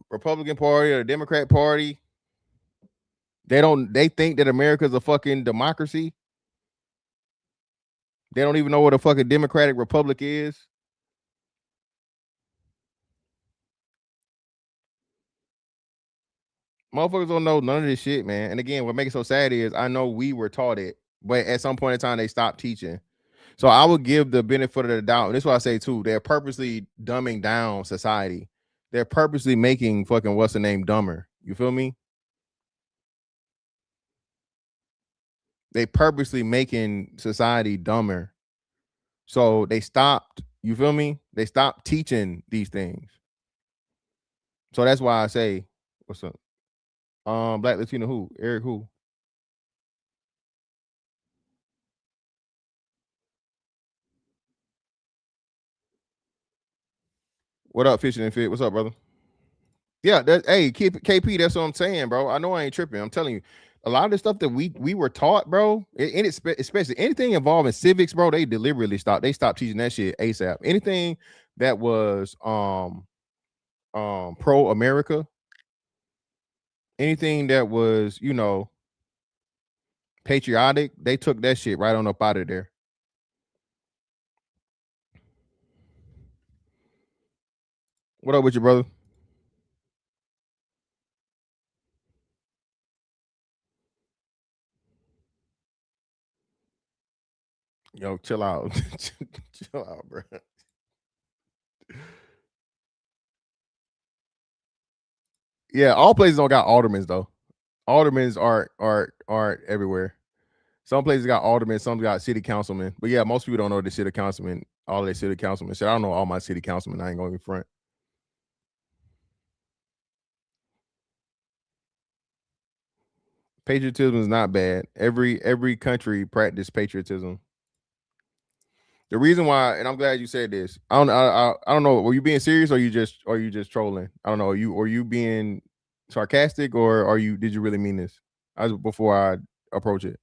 Republican Party or the Democrat Party. They think that America's a fucking democracy. They don't even know what a fucking democratic republic is. Motherfuckers don't know none of this shit, man. And again, what makes it so sad is I know we were taught it, but at some point in time they stopped teaching. So I would give the benefit of the doubt. And this is what I say too. They're purposely dumbing down society. They're purposely making fucking what's the name dumber. You feel me? They purposely making society dumber. So they stopped, you feel me? They stopped teaching these things. So that's why I say, what's up? Black Latino who? Eric who? What up, Fishing and Fit? What's up, brother? Yeah, hey, KP, that's what I'm saying, bro. I know I ain't tripping. I'm telling you, a lot of the stuff that we were taught, bro, and especially anything involving civics, bro, they deliberately stopped. They stopped teaching that shit ASAP. Anything that was pro America, anything that was, you know, patriotic, they took that shit right on up out of there. What up with you, brother? Yo, chill out. Chill out, bro. Yeah, all places don't got aldermans though. Aldermans aren't everywhere. Some places got aldermen, some got city councilmen. But yeah, most people don't know the city councilmen, all of the city councilmen. Shit, I don't know all my city councilmen. I ain't going in front. Patriotism is not bad. Every country practice patriotism. The reason why, and I'm glad you said this. I don't know. Were you being serious or you just trolling? I don't know. Are you being sarcastic or did you really mean this? Before I approach it.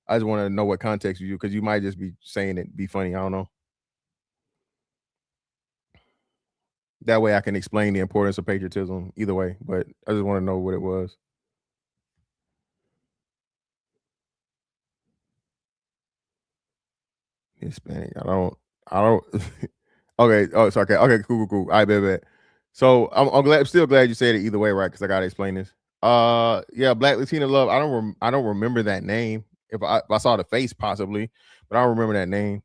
I just want to know what context you, because you might just be saying it be funny. I don't know. That way I can explain the importance of patriotism either way, but I just want to know what it was. Hispanic. I don't okay. Oh, it's okay. Okay, cool. I bet. So I'm still glad you said it either way, right? Because I gotta explain this. Yeah, Black Latina Love. I don't remember that name. If I saw the face possibly, but I don't remember that name.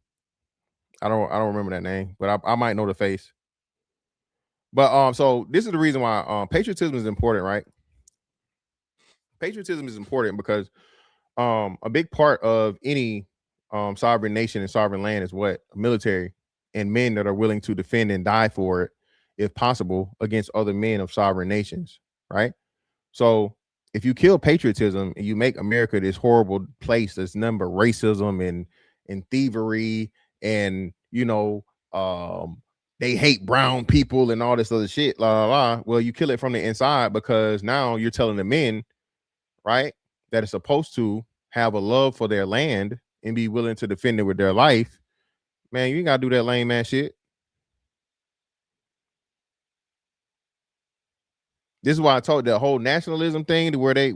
I don't remember that name, but I might know the face. But so this is the reason why patriotism is important, right? Patriotism is important because a big part of any sovereign nation and sovereign land is what? Military and men that are willing to defend and die for it, if possible, against other men of sovereign nations, right? So if you kill patriotism and you make America this horrible place that's nothing but racism and thievery and, you know, they hate brown people and all this other shit, well, you kill it from the inside, because now you're telling the men, right, that are supposed to have a love for their land and be willing to defend it with their life. Man, you ain't gotta do that lame ass shit. This is why I told the whole nationalism thing, where they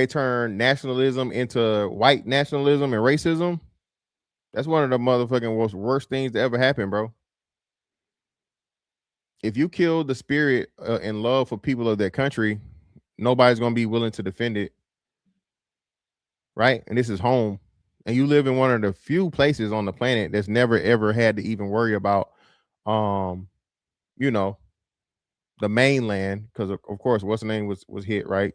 turn nationalism into white nationalism and racism. That's one of the motherfucking worst things to ever happen, bro. If you kill the spirit and love for people of their country, nobody's gonna be willing to defend it, right? And this is home, and you live in one of the few places on the planet that's never ever had to even worry about, you know, the mainland, because of course, what's the name was hit, right?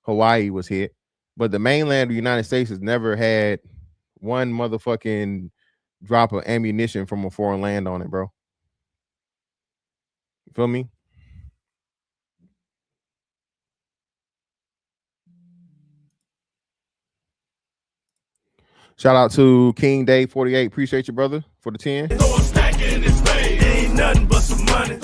Hawaii was hit, but the mainland of the United States has never had one motherfucking drop of ammunition from a foreign land on it, bro. You feel me? Shout out to King Day 48. Appreciate you, brother, for the 10. Ain't nothing but some money.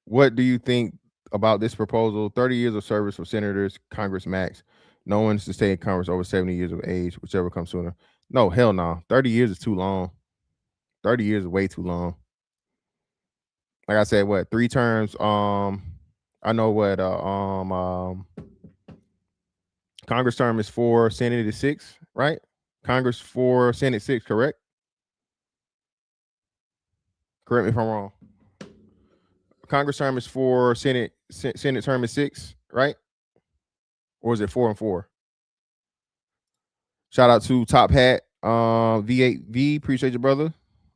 What do you think about this proposal? 30 years of service for senators, Congress max. No one's to stay in Congress over 70 years of age, whichever comes sooner. No, hell no. 30 years is too long. 30 years is way too long. Like I said, what, 3 terms? I know what Congress term is 4, Senate is 6, right? Congress 4, Senate 6, correct? Correct me if I'm wrong. Congress term is 4, Senate term is 6, right? Or is it 4 and 4? Shout out to Top Hat, V8V. Appreciate you, brother.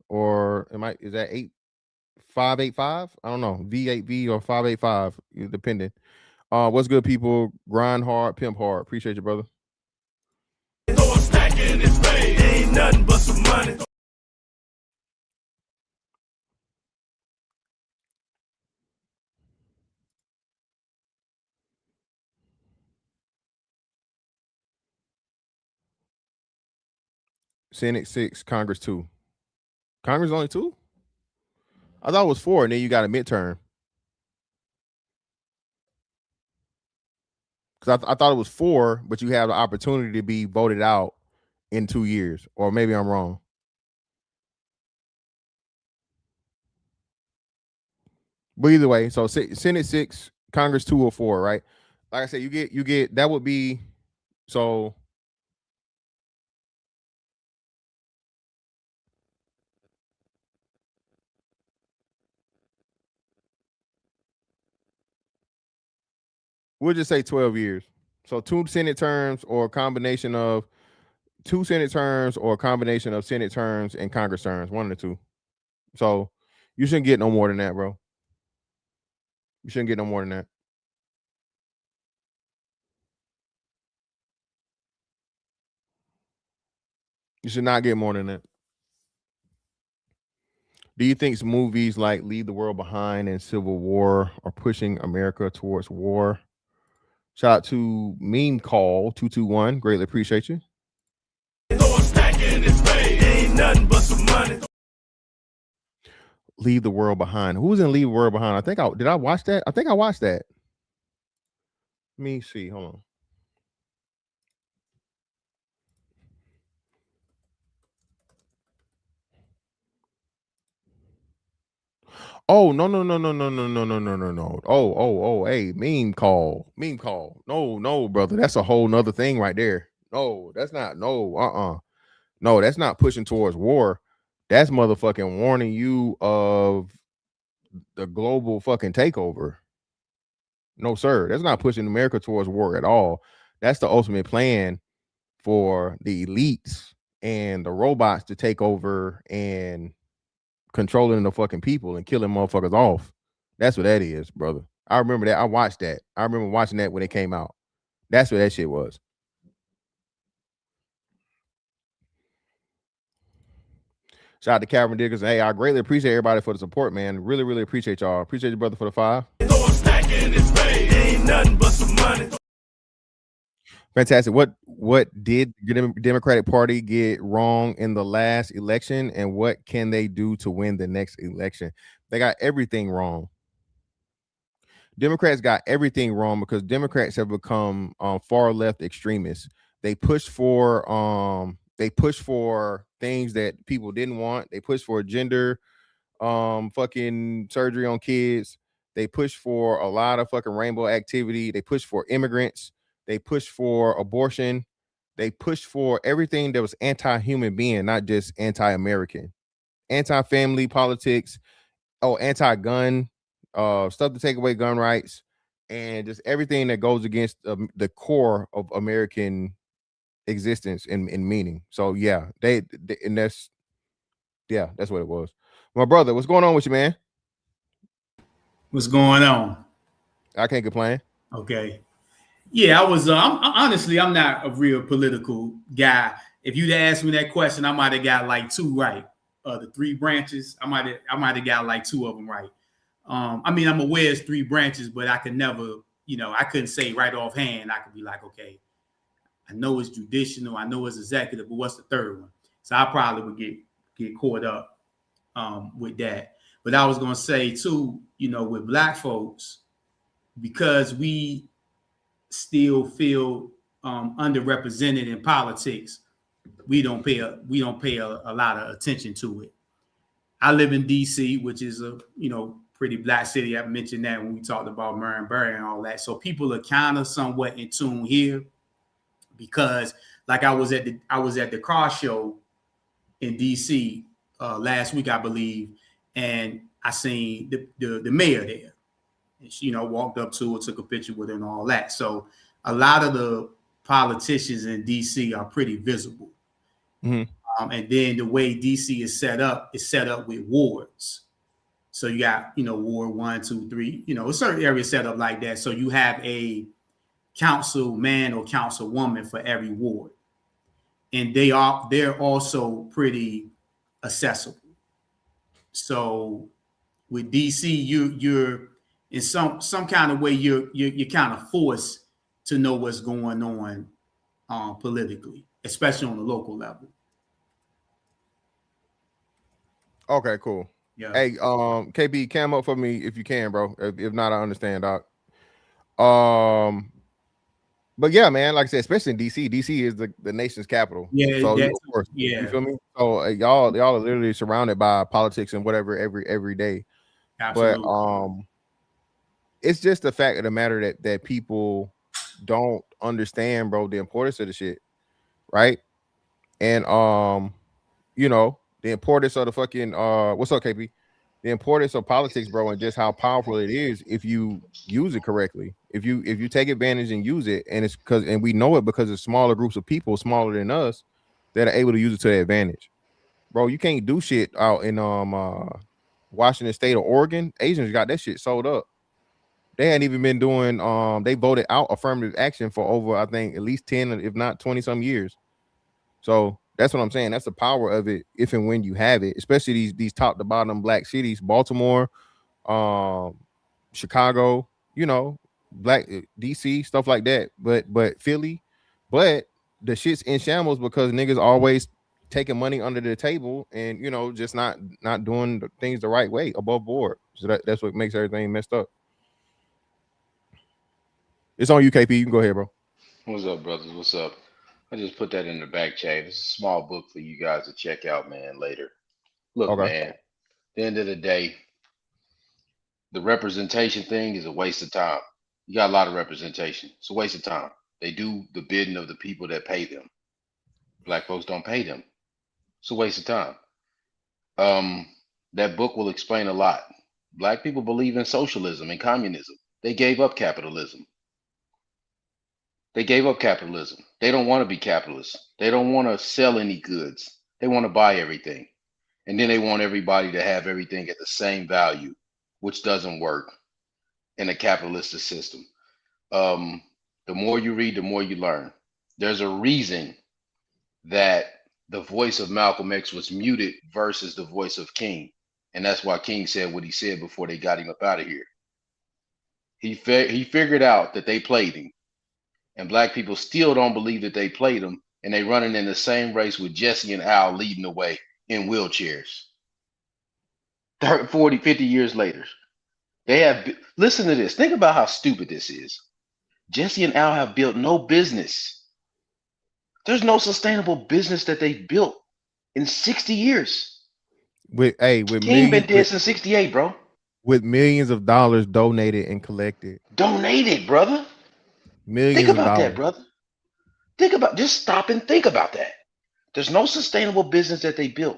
Or is that 8585? I don't know. V8V or 585, depending. What's good, people? Grind hard, pimp hard. Appreciate you, brother. Ain't nothing but some money. Senate 6, Congress 2. Congress only 2? I thought it was 4, and then you got a midterm. Because I thought it was 4, but you have the opportunity to be voted out in 2 years. Or maybe I'm wrong. But either way, so Senate 6, Congress 2 or 4, right? Like I said, you get that would be so. We'll just say 12 years. So 2 Senate terms or a combination of 2 Senate terms or a combination of Senate terms and Congress terms, one of the 2. So you shouldn't get no more than that, bro. You shouldn't get no more than that. You should not get more than that. Do you think movies like Leave the World Behind and Civil War are pushing America towards war? Shout out to Meme Call 221. Greatly appreciate you. Ain't nothing but some money. Leave the World Behind. Who's in Leave the World Behind? Did I watch that? I think I watched that. Let me see. Hold on. Oh, no. Oh, hey, meme call. No, brother. That's a whole nother thing right there. No, that's not. No, No, that's not pushing towards war. That's motherfucking warning you of the global fucking takeover. No, sir. That's not pushing America towards war at all. That's the ultimate plan for the elites and the robots to take over and controlling the fucking people and killing motherfuckers off. That's what that is, brother. I remember that. I watched that. I remember watching that when it came out. That's what that shit was. Shout out to Calvin Diggers. Hey, I greatly appreciate everybody for the support, man. Really, really appreciate y'all. Appreciate you, brother, for the 5. Ain't nothing but some money. Fantastic. What did the Democratic Party get wrong in the last election, and what can they do to win the next election? They got everything wrong. Democrats got everything wrong because Democrats have become far left extremists. They push for things that people didn't want. They push for gender fucking surgery on kids. They push for a lot of fucking rainbow activity. They push for immigrants. They push for abortion. They push for everything that was anti-human being, not just anti-American. Anti-family politics, anti-gun, stuff to take away gun rights, and just everything that goes against the core of American existence and meaning. So yeah, they and that's what it was. My brother, what's going on with you, man? What's going on? I can't complain. Okay. Yeah, I was. Honestly, I'm not a real political guy. If you'd asked me that question, I might have got like two right. The three branches, I might have got like two of them right. I mean, I'm aware it's three branches, but I could never, I couldn't say right offhand. I could be like, okay, I know it's judicial, I know it's executive, but what's the third one? So I probably would get caught up with that. But I was gonna say too, with Black folks, because we still feel underrepresented in politics, we don't pay a lot of attention to it. I live in DC, which is a pretty black city. I mentioned that when we talked about Marion Barry and all that. So people are kind of somewhat in tune here, because like I was at the car show in DC last week, I believe, and I seen the mayor there. And she, walked up to her, took a picture with her and all that. So a lot of the politicians in DC are pretty visible. Mm-hmm. And then the way DC is set up with wards. So you got, Ward 1, 2, 3, a certain area set up like that. So you have a councilman or councilwoman for every ward. And they're also pretty accessible. So with DC, you're in some kind of way you're kind of forced to know what's going on politically, especially on the local level. Okay, cool. Yeah. Hey, KB, cam up for me if you can, bro. If not, I understand, doc. But yeah, man, like I said, especially in DC. DC is the nation's capital. Yeah, so of course, you feel me? So y'all are literally surrounded by politics and whatever every day. Absolutely. But it's just the fact of the matter that people don't understand, bro, the importance of the shit, right? And the importance of the fucking what's up, KP? The importance of politics, bro, and just how powerful it is if you use it correctly. If you take advantage and use it, and we know it because it's smaller groups of people, smaller than us, that are able to use it to their advantage. Bro, you can't do shit out in Washington State or Oregon. Asians got that shit sold up. They hadn't even been doing they voted out affirmative action for over, I think, at least 10, if not 20 some years. So that's what I'm saying. That's the power of it, if and when you have it, especially these top to bottom black cities, Baltimore, Chicago, black DC, stuff like that. But Philly, but the shit's in shambles because niggas always taking money under the table and just not doing things the right way above board. So that's what makes everything messed up. It's on you, KP. You can go ahead, bro. What's up, brothers? What's up? I just put that in the back chat. It's a small book for you guys to check out, man, later. Look, Okay. man, at the end of the day, the representation thing is a waste of time. You got a lot of representation. It's a waste of time. They do the bidding of the people that pay them. Black folks don't pay them. It's a waste of time. That book will explain a lot. Black people believe in socialism and communism. They gave up capitalism. They gave up capitalism. They don't want to be capitalists. They don't want to sell any goods. They want to buy everything. And then they want everybody to have everything at the same value, which doesn't work in a capitalistic system. The more you read, the more you learn. There's a reason that the voice of Malcolm X was muted versus the voice of King. And that's why King said what he said before they got him up out of here. He figured out that they played him. And black people still don't believe that they played him. And they running in the same race with Jesse and Al leading the way in wheelchairs. 30, 40, 50 years later. Listen to this. Think about how stupid this is. Jesse and Al have built no business. There's no sustainable business that they built in 60 years. King been dead since 68, bro. With millions of dollars donated and collected. Donated, brother. Millions think about of dollars. that, brother. Just stop and think about that. There's no sustainable business that they built.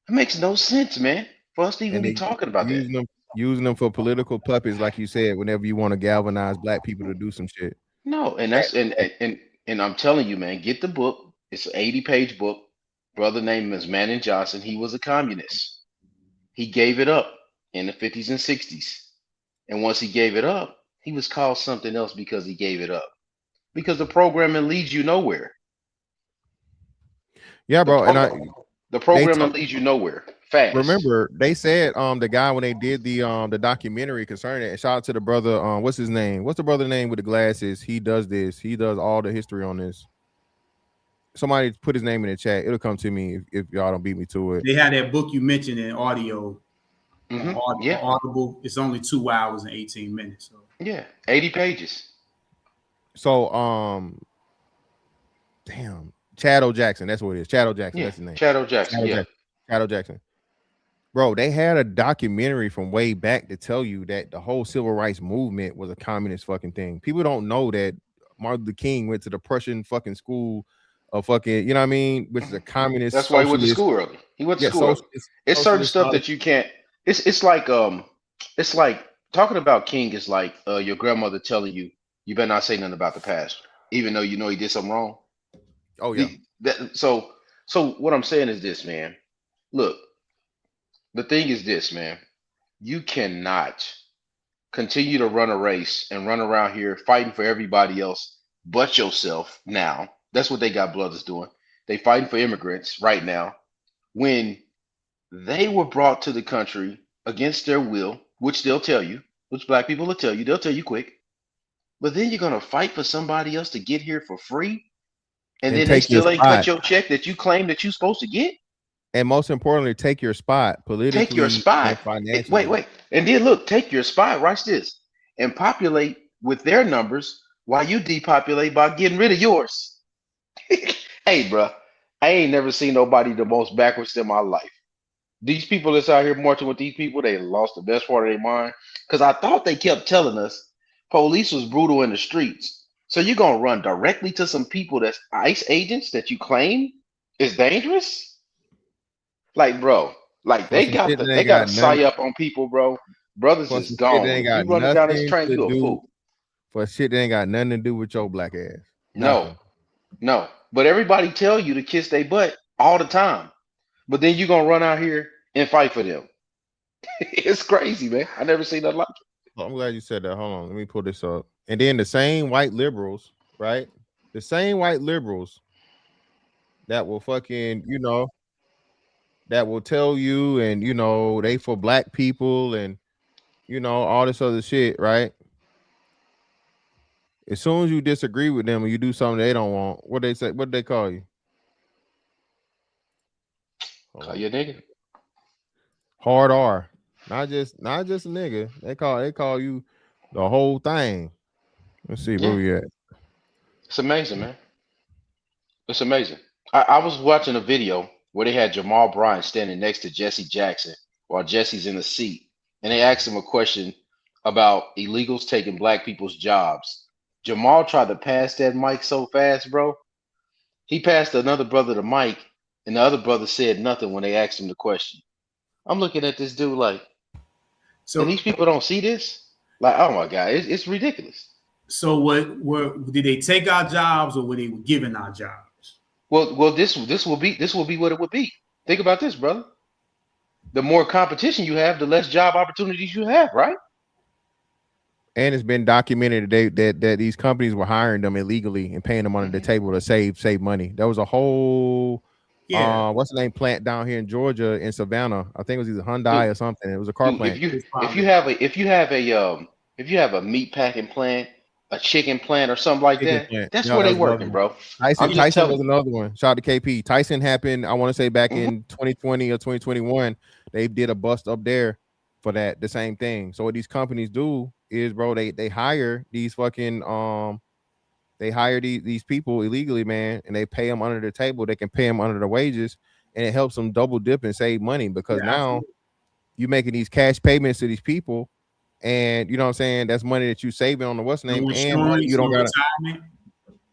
It makes no sense, man, for us to even be talking about that. Using them for political puppets, like you said, whenever you want to galvanize black people to do some shit. No, and that's and I'm telling you, man, get the book. It's an 80-page book. Brother named is Manning Johnson. He was a communist. He gave it up in the 50s and 60s. And once he gave it up, he was called something else because he gave it up. Because the programming leads you nowhere. Yeah, bro. And the programming leads you nowhere fast. Remember, they said the guy when they did the documentary concerning it. Shout out to the brother. What's his name? What's the brother name with the glasses? He does this. He does all the history on this. Somebody put his name in the chat. It'll come to me if y'all don't beat me to it. They had that book you mentioned in audio. Audible. It's only 2 hours and 18 minutes. So. Yeah, 80 pages. So damn, Chad Jackson. That's what it is. Chad Jackson. Yeah, that's his name. Chad Jackson. Yeah, Chad Jackson. Bro, they had a documentary from way back to tell you that the whole civil rights movement was a communist fucking thing. People don't know that Martin Luther King went to the Prussian fucking school of fucking, you know what I mean, which is a communist. That's why he went to school early. He went to school early. It's certain stuff that you can't. It's like talking about King is like your grandmother telling you better not say nothing about the past, even though you know he did something wrong. Oh yeah. So what I'm saying is this, man. Look, the thing is this, man. You cannot continue to run a race and run around here fighting for everybody else but yourself. Now that's what they got brothers doing. They fighting for immigrants right now when they were brought to the country against their will, which they'll tell you, which black people will tell you, they'll tell you quick. But then you're gonna fight for somebody else to get here for free, and then they still ain't cut your check that you claim that you're supposed to get. And most importantly, take your spot politically. Take your spot. Wait. And then look, take your spot. Watch this. And populate with their numbers while you depopulate by getting rid of yours. Hey, bro, I ain't never seen nobody the most backwards in my life. These people that's out here marching with these people, they lost the best part of their mind. Because I thought they kept telling us police was brutal in the streets. So you're going to run directly to some people that's ICE agents that you claim is dangerous? Like, bro, like they got a psy-up on people, bro. Brothers is gone. You running down this train, you a fool. For shit that ain't got nothing to do with your black ass. No. But everybody tell you to kiss their butt all the time. But then you're going to run out here and fight for them. It's crazy, man. I never seen nothing like it. Well, I'm glad you said that. Hold on. Let me pull this up. And then the same white liberals, right? The same white liberals that will fucking, that will tell you and, they for black people and, all this other shit, right? As soon as you disagree with them and you do something they don't want, what they say, what they call you? Call you a nigga. Hard R. Not just a nigga. They call you the whole thing. Let's see where we at. It's amazing, man. It's amazing. I was watching a video where they had Jamal Bryant standing next to Jesse Jackson while Jesse's in the seat. And they asked him a question about illegals taking black people's jobs. Jamal tried to pass that mic so fast, bro. He passed another brother the mic, and the other brother said nothing when they asked him the question. I'm looking at this dude like, so and these people don't see this? Like, oh my God, it's ridiculous. So what did they take our jobs or were they giving our jobs? Well, this will be what it would be. Think about this, brother. The more competition you have, the less job opportunities you have, right? And it's been documented that these companies were hiring them illegally and paying them under the table to save money. There was a whole what's the name plant down here in Georgia in Savannah. I think it was either Hyundai or something. It was a car plant. If you have a meat packing plant, a chicken plant or something like that, that's where they working, bro. Tyson was another one. Shout out to KP. Tyson happened, I want to say back in 2020 or 2021. They did a bust up there for that, the same thing. So what these companies do is, bro, they hire these fucking these people illegally, man, and they pay them under the table. They can pay them under the wages, and it helps them double dip and save money because now you're making these cash payments to these people. And you know what I'm saying? That's money that you saving on the what's name, and money you don't got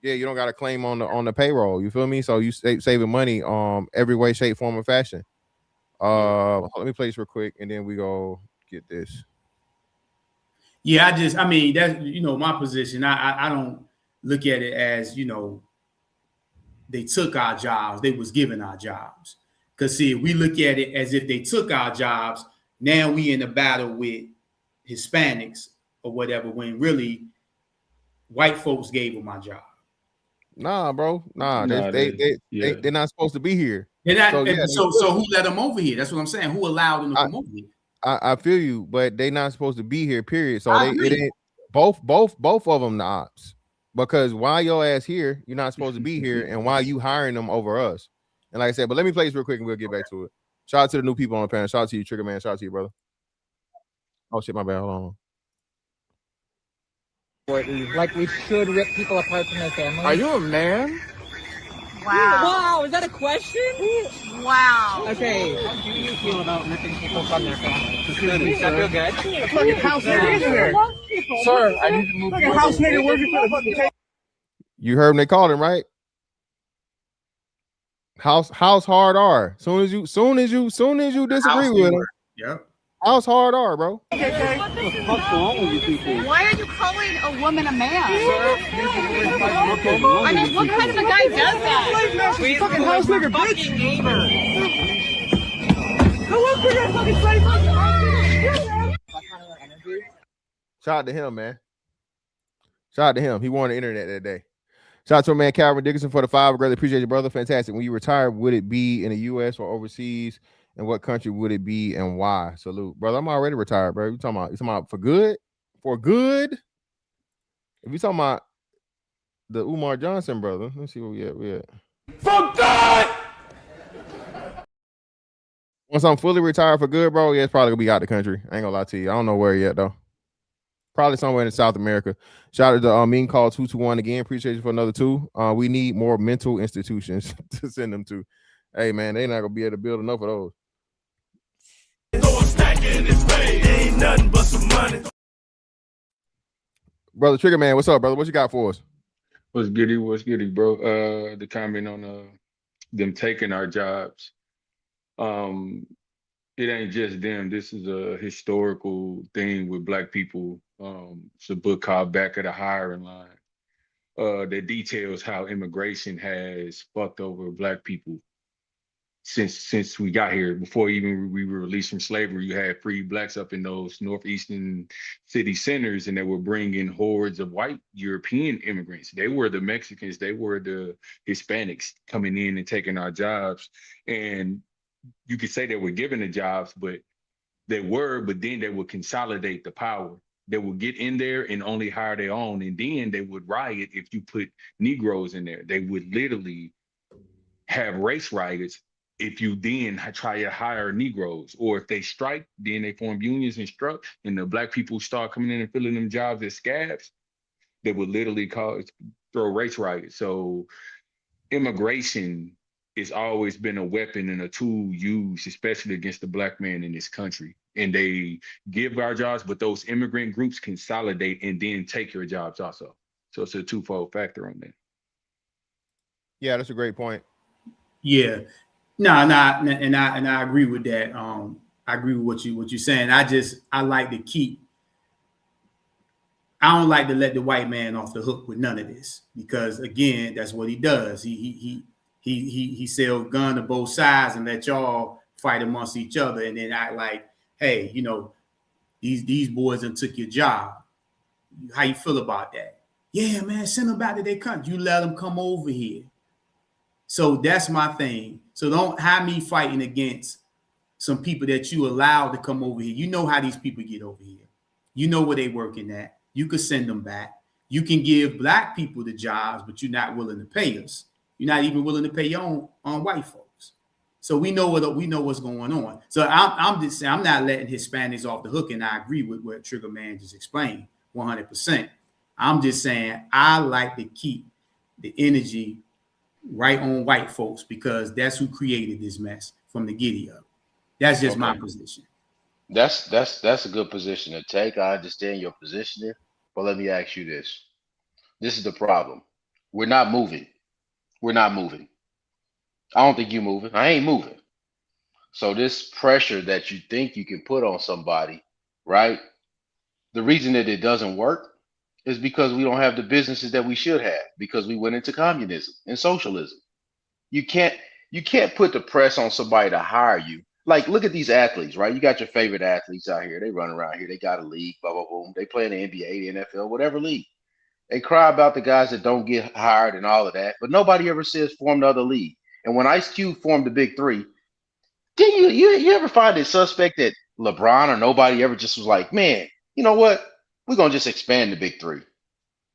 you don't got to claim on the payroll. You feel me? So you saving money every way, shape, form, or fashion. Let me play this real quick, and then we go get this. Yeah, I mean that's my position. I don't look at it as, they took our jobs, they was given our jobs. Because see, if we look at it as if they took our jobs, now we in a battle with Hispanics or whatever, when really white folks gave them our job. Nah, bro. Nah, they're not supposed to be here. So who let them over here? That's what I'm saying. Who allowed them to come over here? I feel you, but they not supposed to be here. Period. So it ain't both of them the ops. Because while your ass here, you're not supposed to be here, and why you hiring them over us? And like I said, but let me play this real quick and we'll get back to it. Shout out to the new people on the panel. Shout out to you, Trigger Man. Shout out to you, brother. Oh shit, my bad. Hold on. Like we should rip people apart from their families. Are you a man? Wow. Wow, is that a question? Wow. Okay. How do you feel about ripping people from their families? Does that feel good? Fucking house nigga here. Sir, I need to move. Fucking house nigga working for the fucking table. You heard them, they called him, right? House hard R. Soon as you disagree with him. Yep. House hard R, bro. Okay. What the fuck's wrong with you people? Why are you calling a woman a man? I mean, what kind of a guy does that? We fucking house nigga, bitch. Go look for your fucking face. Shout out to him, man. Shout out to him. He won the internet that day. Shout out to my man Calvin Dickinson for the $5. Greatly appreciate you, brother. Fantastic. When you retire, would it be in the U.S. or overseas? And what country would it be and why? Salute, brother. I'm already retired, bro. You talking about for good? For good? If you talking about the Umar Johnson brother, let's see where we at. For good! Once I'm fully retired for good, bro, yeah, it's probably gonna be out the country. I ain't gonna lie to you. I don't know where yet though. Probably somewhere in South America. Shout out to Mean Call 221 again. Appreciate you for another 2. We need more mental institutions to send them to. Hey man, they're not gonna be able to build enough of those. Ain't nothing but some money. Brother Trigger Man, what's up, brother? What you got for us? What's goody, bro? The comment on them taking our jobs. It ain't just them. This is a historical thing with Black people. It's a book called Back of the Hiring Line that details how immigration has fucked over Black people since we got here. Before even we were released from slavery, you had free Blacks up in those northeastern city centers, and they were bringing hordes of white European immigrants. They were the Mexicans, they were the Hispanics coming in and taking our jobs. And you could say they were given the jobs, but then they would consolidate the power. They would get in there and only hire their own, and then they would riot if you put Negroes in there. They would literally have race riots if you then try to hire Negroes, or if they strike, then they form unions and struck, and the Black people start coming in and filling them jobs as scabs, they would literally throw race riots. So immigration has always been a weapon and a tool used, especially against the Black man in this country. And they give our jobs, but those immigrant groups consolidate and then take your jobs also. So it's a twofold factor on that. Yeah, that's a great point. Yeah. No, and I agree with that. I agree with what you're saying. I don't like to let the white man off the hook with none of this, because again, that's what he does. He sells gun to both sides and let y'all fight amongst each other, and then act like, hey, these boys done took your job. How you feel about that? Yeah, man, send them back to their country. You let them come over here. So that's my thing. So don't have me fighting against some people that you allowed to come over here. You know how these people get over here. You know where they working at. You could send them back. You can give Black people the jobs, but you're not willing to pay us. You're not even willing to pay your own white folks. So we know what's going on. So I'm just saying, I'm not letting Hispanics off the hook, and I agree with what Trigger Man just explained 100%. I'm just saying I like to keep the energy right on white folks, because that's who created this mess from the giddy up. That's just my position. That's a good position to take. I understand your position, but let me ask you this. This is the problem. We're not moving. I don't think you're moving. I ain't moving. So this pressure that you think you can put on somebody, right? The reason that it doesn't work is because we don't have the businesses that we should have because we went into communism and socialism. You can't you can't put the press on somebody to hire you. Like, look at these athletes, right? You got your favorite athletes out here. They run around here. They got a league, blah, blah, boom. They play in the NBA, the NFL, whatever league. They cry about the guys that don't get hired and all of that, but nobody ever says form the other league. And when Ice Cube formed the Big Three, did you ever find it suspect that LeBron or nobody ever just was like, man, you know what? We're gonna just expand the Big Three.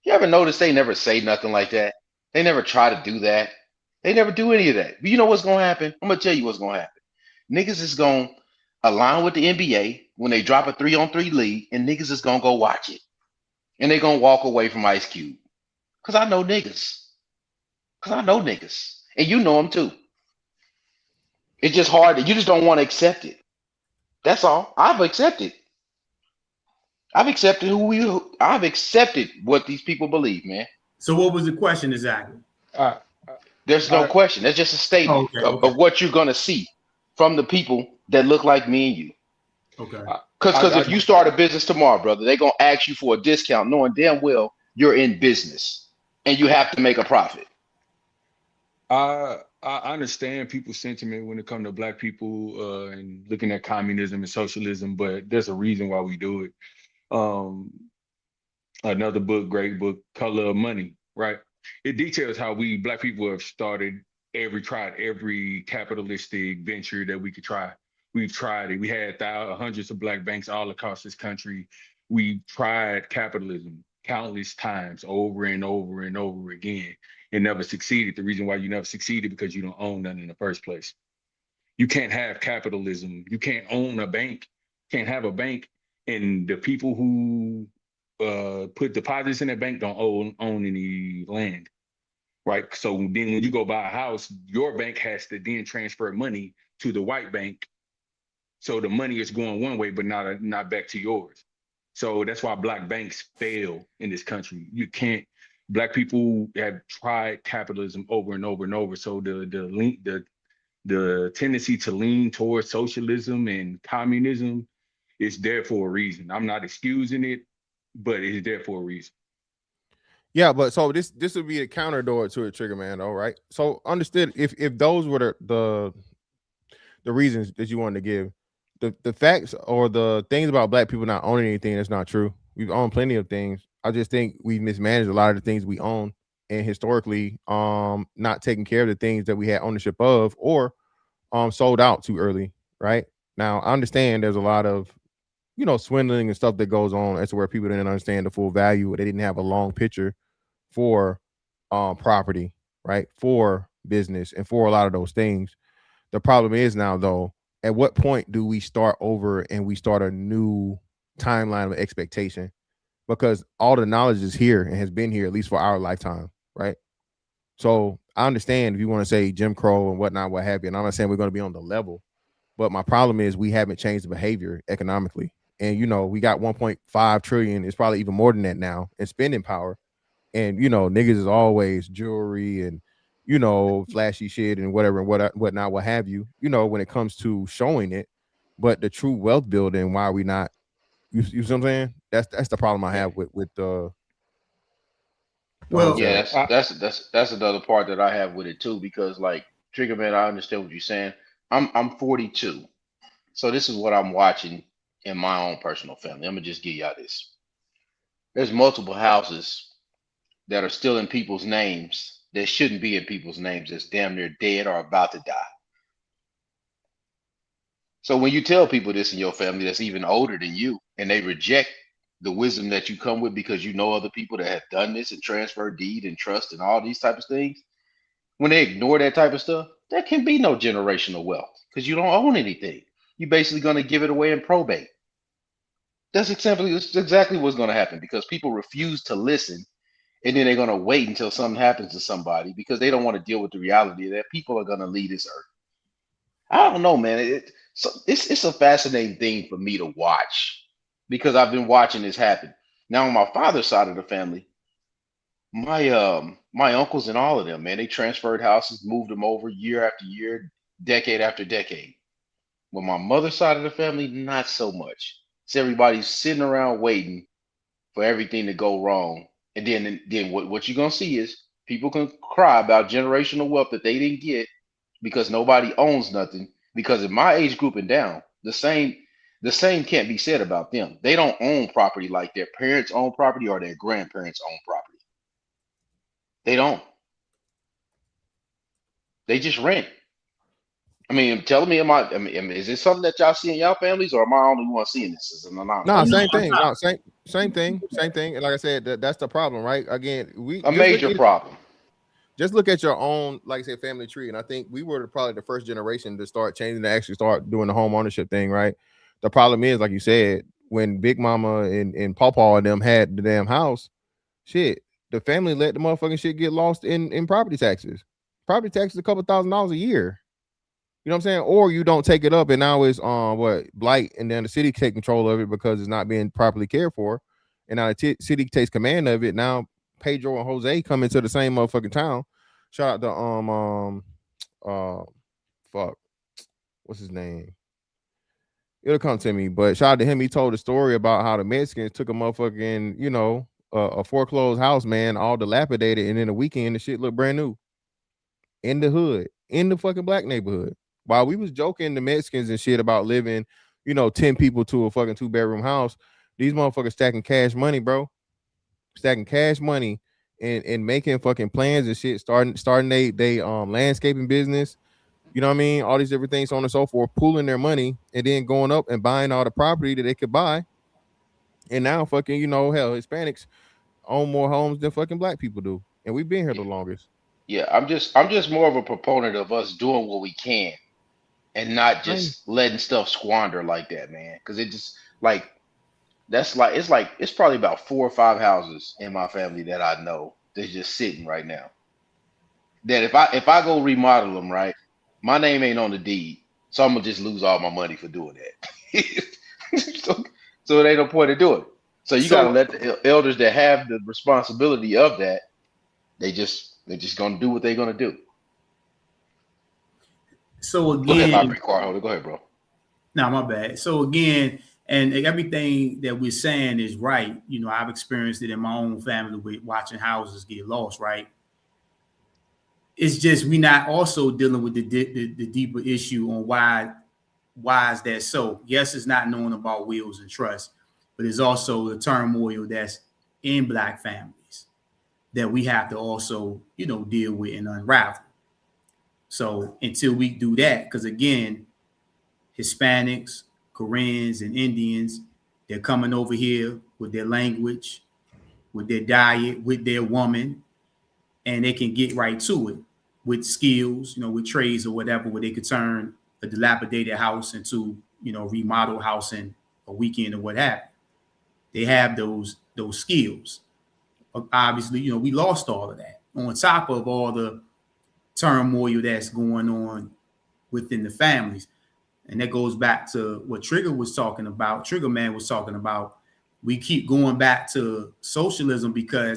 You ever notice they never say nothing like that? They never try to do that. They never do any of that. But you know what's gonna happen? I'm gonna tell you what's gonna happen. Niggas is gonna align with the NBA when they drop a 3-on-3 league, and niggas is gonna go watch it. And they gonna walk away from Ice Cube. Cause I know niggas. Cause I know niggas. And you know them too. It's just hard. You just don't want to accept it. That's all. I've accepted. I've accepted what these people believe, man. So what was the question exactly? There's no question. That's just a statement of what you're gonna see from the people that look like me and you. Okay. Because if you start a business tomorrow, brother, they're gonna ask you for a discount, knowing damn well you're in business and you have to make a profit. I understand people's sentiment when it comes to Black people and looking at communism and socialism, but there's a reason why we do it. Another book, great book, Color of Money, right? It details how we Black people have tried every capitalistic venture that we could try. We've tried it. We had hundreds of Black banks all across this country. We tried capitalism countless times over and over and over again and never succeeded. The reason why you never succeeded because you don't own none in the first place. You can't have capitalism. You can't own a bank, can't have a bank, and the people who put deposits in that bank don't own any land, right? So then when you go buy a house, your bank has to then transfer money to the white bank. So the money is going one way, but not back to yours. So that's why Black banks fail in this country. You can't. Black people have tried capitalism over and over and over. So the tendency to lean towards socialism and communism is there for a reason. I'm not excusing it, but it's there for a reason. Yeah, but so this would be a counter door to a trigger man, though, right? So understood if those were the reasons that you wanted to give, the facts or the things about Black people not owning anything that's not true. We've owned plenty of things. I just think we mismanaged a lot of the things we own, and historically, not taking care of the things that we had ownership of, or sold out too early. Right now, I understand there's a lot of swindling and stuff that goes on as to where people didn't understand the full value, or they didn't have a long picture for property, right, for business, and for a lot of those things. The problem is now, though, at what point do we start over and we start a new timeline of expectation? Because all the knowledge is here and has been here at least for our lifetime, right? So I understand if you want to say Jim Crow and whatnot, what have you, and I'm not saying we're going to be on the level, but my problem is we haven't changed the behavior economically. And, we got 1.5 trillion. It's probably even more than that now in spending power. And, niggas is always jewelry and, flashy shit and whatever and whatnot, what have you, when it comes to showing it. But the true wealth building, why are we not? You see what I'm saying? That's the problem I have with well, yeah, that's another part that I have with it too, because like Trigger Man, I understand what you're saying. I'm 42. So this is what I'm watching in my own personal family. I'm gonna just give y'all this. There's multiple houses that are still in people's names that shouldn't be in people's names, that's damn near dead or about to die. So when you tell people this in your family that's even older than you, and they reject the wisdom that you come with because you know other people that have done this and transferred deed and trust and all these types of things, when they ignore that type of stuff, there can be no generational wealth because you don't own anything. You're basically going to give it away in probate. That's exactly what's going to happen, because people refuse to listen, and then they're going to wait until something happens to somebody because they don't want to deal with the reality that people are going to leave this earth. I don't know, man. It's a fascinating thing for me to watch because I've been watching this happen. Now, on my father's side of the family, my uncles and all of them, man, they transferred houses, moved them over year after year, decade after decade. But my mother's side of the family, not so much. So everybody's sitting around waiting for everything to go wrong. And then what you're gonna see is people can cry about generational wealth that they didn't get because nobody owns nothing. Because in my age group and down, the same can't be said about them. They don't own property like their parents own property or their grandparents own property. They don't. They just rent. I mean, tell me, is this something that y'all see in y'all families, or am I the only one seeing this as an anomaly? No, same thing. No, same thing. And like I said, that's the problem, right? Again, a major problem. Just look at your own, like I said, family tree. And I think we were probably the first generation to start changing, to actually start doing the home ownership thing, right? The problem is, like you said, when Big Mama and Pawpaw and them had the damn house, shit, the family let the motherfucking shit get lost in property taxes. Property taxes a couple $1,000s a year. You know what I'm saying? Or you don't take it up, and now it's blight, and then the city take control of it because it's not being properly cared for, and now the city takes command of it. Now Pedro and Jose come into the same motherfucking town. Shout out to what's his name? It'll come to me, but shout out to him. He told a story about how the Mexicans took a motherfucking a foreclosed house, man, all dilapidated, and in a weekend the shit looked brand new in the hood, in the fucking black neighborhood. While we was joking the Mexicans and shit about living, 10 people to a fucking 2-bedroom house, these motherfuckers stacking cash money, bro. Stacking cash money and making fucking plans and shit, starting they landscaping business. You know what I mean? All these different things, so on and so forth, pooling their money and then going up and buying all the property that they could buy. And now fucking, hell, Hispanics own more homes than fucking black people do. And we've been here the longest. Yeah, I'm just more of a proponent of us doing what we can and not just letting stuff squander like that, man. Because it just it's probably about 4 or 5 houses in my family that I know that's just sitting right now. That if I go remodel them, right, my name ain't on the deed, so I'm gonna just lose all my money for doing that. so it ain't no point in doing it. So you gotta let the elders that have the responsibility of that. They're just gonna do what they're gonna do. So again, go ahead, bro. No, my bad. So again, and everything that we're saying is right. I've experienced it in my own family with watching houses get lost, right? It's just we're not also dealing with the deeper issue on why is that so? Yes, it's not knowing about wills and trusts, but it's also the turmoil that's in black families that we have to also, deal with and unravel. So until we do that, because again, Hispanics, Koreans, and Indians, they're coming over here with their language, with their diet, with their woman, and they can get right to it with skills, with trades or whatever, where they could turn a dilapidated house into, remodel house in a weekend or what have you. They have those skills. Obviously, we lost all of that on top of all the turmoil that's going on within the families. And that goes back to what Trigger was talking about. Trigger Man was talking about. We keep going back to socialism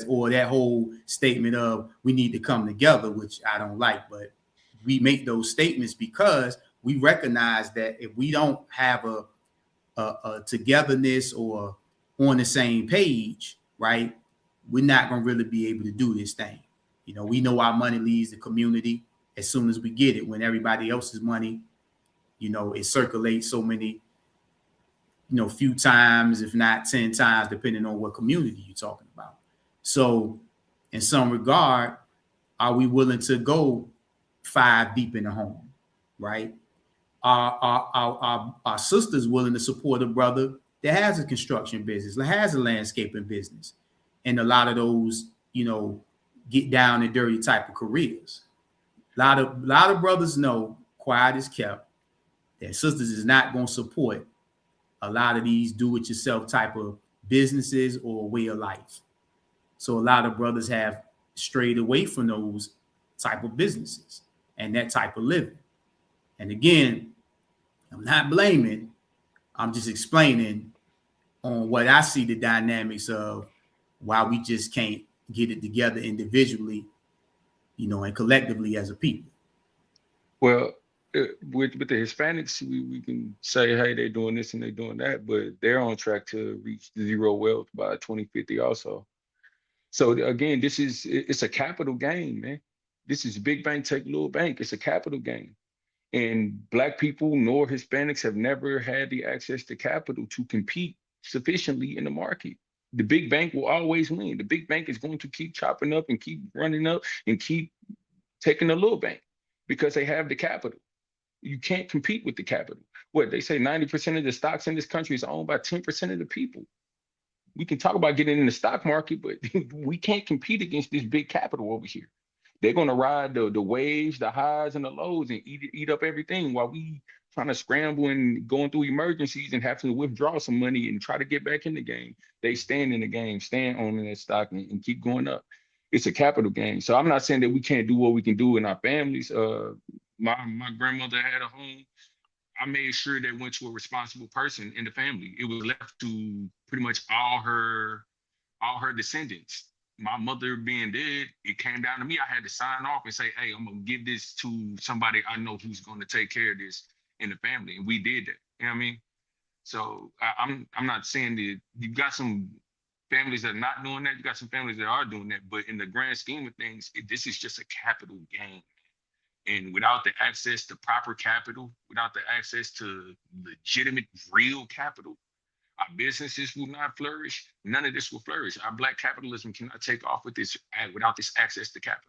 or that whole statement of we need to come together, which I don't like, but we make those statements because we recognize that if we don't have a togetherness or on the same page, right, we're not going to really be able to do this thing. We know our money leaves the community as soon as we get it. When everybody else's money, it circulates so many, few times, if not 10 times, depending on what community you're talking about. So in some regard, are we willing to go 5 deep in the home, right? Our sisters willing to support a brother that has a construction business, that has a landscaping business, and a lot of those, get down and dirty type of careers. A lot of brothers know, quiet is kept, that sisters is not going to support a lot of these do-it-yourself type of businesses or way of life. So a lot of brothers have strayed away from those type of businesses and that type of living. And again, I'm not blaming, I'm just explaining on what I see the dynamics of why we just can't get it together individually, and collectively as a people. Well, with the Hispanics, we can say, hey, they're doing this and they're doing that, but they're on track to reach zero wealth by 2050 also. So again, it's a capital game, man. This is big bank take little bank. It's a capital game. And Black people nor Hispanics have never had the access to capital to compete sufficiently in the market. The big bank will always win. The big bank is going to keep chopping up and keep running up and keep taking the little bank because they have the capital. You can't compete with the capital. What they say, 90% of the stocks in this country is owned by 10% of the people. We can talk about getting in the stock market, but we can't compete against this big capital over here. They're going to ride the waves, the highs and the lows and eat up everything while we trying to scramble and going through emergencies and have to withdraw some money and try to get back in the game. They stand in the game, stand owning that stock and keep going up. It's a capital game. So I'm not saying that we can't do what we can do in our families. My grandmother had a home. I made sure that went to a responsible person in the family. It was left to pretty much all her descendants. My mother being dead, it came down to me. I had to sign off and say, hey, I'm gonna give this to somebody I know who's gonna take care of this in the family. And we did that. You know what I mean? So I'm not saying that you've got some families that are not doing that, you got some families that are doing that, but in the grand scheme of things, this is just a capital game. And without the access to proper capital, without the access to legitimate, real capital, our businesses will not flourish. None of this will flourish. Our Black capitalism cannot take off with this without this access to capital.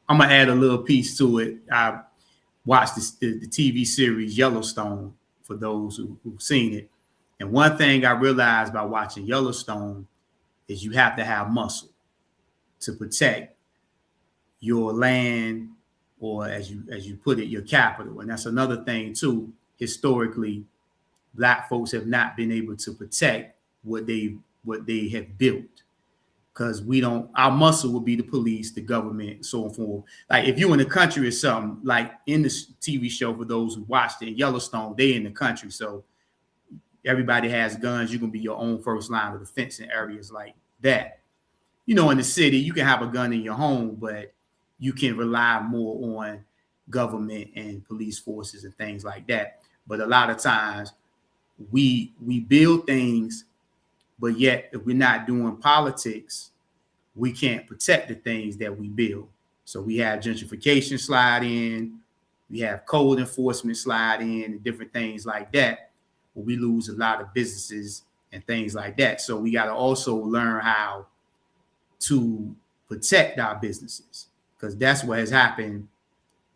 I'm gonna add a little piece to it. I watched the TV series Yellowstone for those who've seen it. And one thing I realized by watching Yellowstone is you have to have muscle to protect your land, or as you put it, your capital. And that's another thing too. Historically, Black folks have not been able to protect what they have built, because our muscle would be the police, the government, so on forth. Like if you in the country or something, like in this TV show, for those who watched it, Yellowstone, they in the country, so everybody has guns. You can be your own first line of defense in areas like that. In the city, you can have a gun in your home, but you can rely more on government and police forces and things like that. But a lot of times we build things, but yet if we're not doing politics, we can't protect the things that we build. So we have gentrification slide in, we have code enforcement slide in, and different things like that, where we lose a lot of businesses and things like that. So we got to also learn how to protect our businesses, because that's what has happened,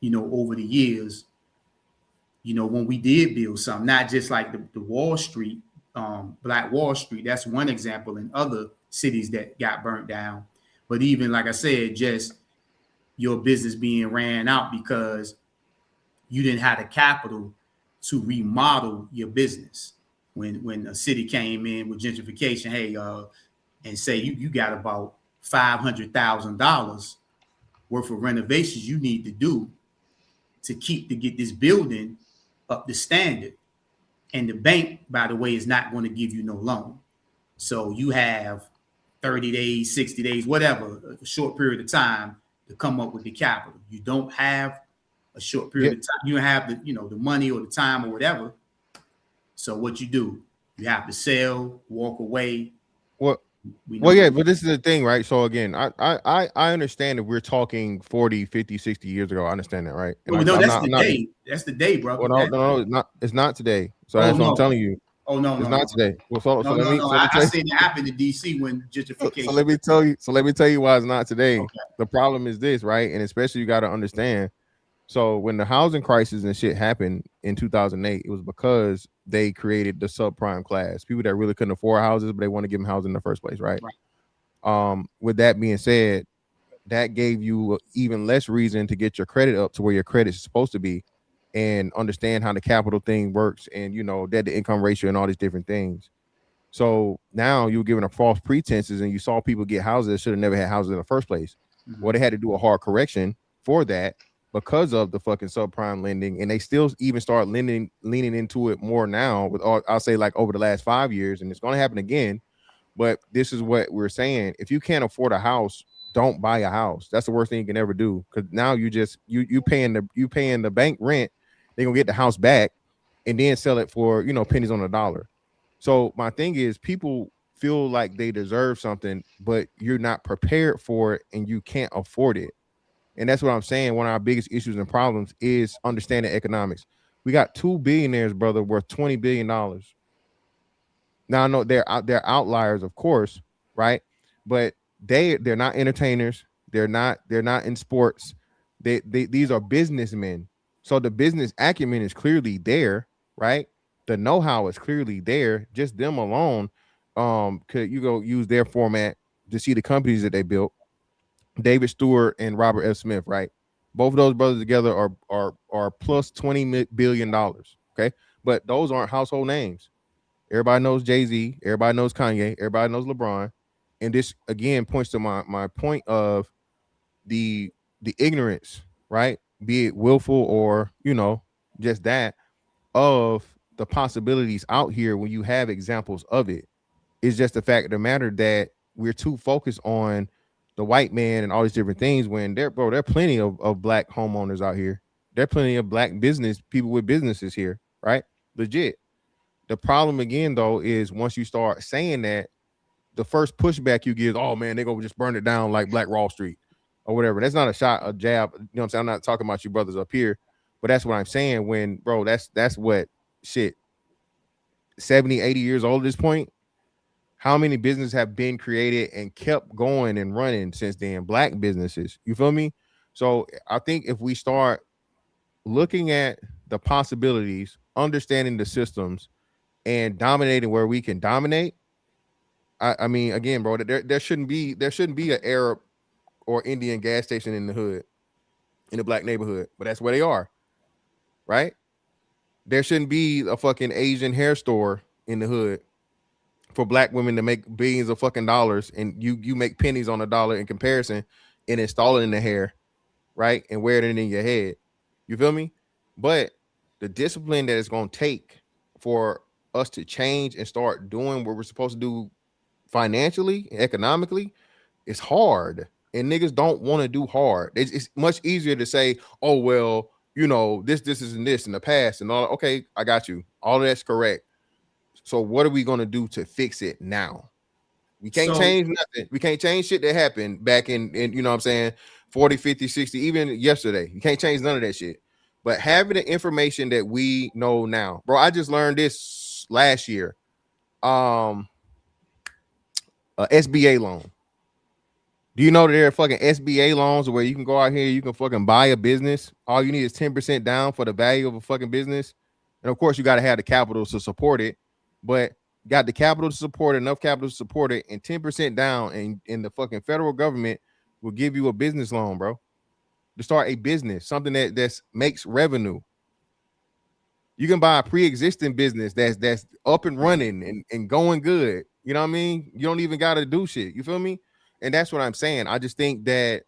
over the years. When we did build something, not just like the Wall Street, Black Wall Street, that's one example, in other cities that got burnt down. But even, like I said, just your business being ran out because you didn't have the capital to remodel your business. When a city came in with gentrification, hey, and say you got about $500,000 worth of renovations you need to do to get this building up to standard. And the bank, by the way, is not going to give you no loan. So you have 30 days, 60 days, whatever, a short period of time to come up with the capital. You don't have a short period of time. You don't have the money or the time or whatever. So what you do, you have to sell, walk away. Well, yeah, but this is the thing, right? So again, I understand that we're talking 40, 50, 60 years ago. I understand that, right? And day. That's the day, bro. Well, no, it's not today. So that's what I'm telling you. Oh no, it's not today. Well, I seen it happen in DC when gentrification. So let me tell you why it's not today. Okay. The problem is this, right? And especially you got to understand. So when the housing crisis and shit happened in 2008, it was because they created the subprime class, people that really couldn't afford houses, but they want to give them housing in the first place, right? With that being said, that gave you even less reason to get your credit up to where your credit is supposed to be, and understand how the capital thing works, and debt to income ratio and all these different things. So now you're given a false pretenses, and you saw people get houses that should have never had houses in the first place. Well, they had to do a hard correction for that, because of the fucking subprime lending, and they still even start leaning into it more now with I'll say like over the last 5 years, and it's going to happen again. But this is what we're saying: if you can't afford a house, don't buy a house. That's the worst thing you can ever do, because now you paying the bank rent. They're gonna get the house back and then sell it for pennies on the dollar. So my thing is, people feel like they deserve something, but you're not prepared for it and you can't afford it. And that's what I'm saying. One of our biggest issues and problems is understanding economics. We got 2 billionaires, brother, worth $20 billion. Now I know they're outliers, of course, right? But they're not entertainers. They're not in sports. These are businessmen. So the business acumen is clearly there, right? The know-how is clearly there. Just them alone, could you go use their format to see the companies that they built. David Stewart and Robert F. Smith, right? Both of those brothers together are plus $20 billion. Okay, but those aren't household names. Everybody knows Jay-Z, everybody knows Kanye, everybody knows LeBron. And this again points to my point of the ignorance, right? Be it willful or just that, of the possibilities out here when you have examples of it. It's just the fact of the matter that we're too focused on the white man and all these different things, when there are plenty of black homeowners out here. There are plenty of black business people with businesses here, right? Legit. The problem again, though, is once you start saying that, the first pushback you get is, oh man, they're gonna just burn it down like Black Wall Street or whatever. That's not a shot, a jab. You know what I'm saying? I'm not talking about you brothers up here, but that's what I'm saying. When, bro, that's what shit, 70, 80 years old at this point. How many businesses have been created and kept going and running since then? Black businesses. You feel me? So I think if we start looking at the possibilities, understanding the systems, and dominating where we can dominate. I mean, again, bro, there shouldn't be an Arab or Indian gas station in the hood, in a black neighborhood, but that's where they are, right? There shouldn't be a fucking Asian hair store in the hood for black women to make billions of fucking dollars, and you make pennies on a dollar in comparison, and install it in the hair, right, and wear it in your head. You feel me? But the discipline that it's going to take for us to change and start doing what we're supposed to do financially, economically, is hard. And niggas don't want to do hard. It's much easier to say, oh, well, this isn't this in the past and all. Okay, I got you. All of that's correct. So what are we going to do to fix it now? We can't change nothing. We can't change shit that happened back in you know what I'm saying, 40, 50, 60, even yesterday. You can't change none of that shit. But having the information that we know now, bro, I just learned this last year. SBA loan. Do you know that there are fucking SBA loans where you can go out here, you can fucking buy a business. All you need is 10% down for the value of a fucking business. And of course, you got to have the capital to support it. But got the capital to support it, enough capital to support it, and 10% down, and the fucking federal government will give you a business loan, bro, to start a business, something that makes revenue. You can buy a pre-existing business that's up and running and going good. You know what I mean? You don't even got to do shit. You feel me? And that's what I'm saying. I just think that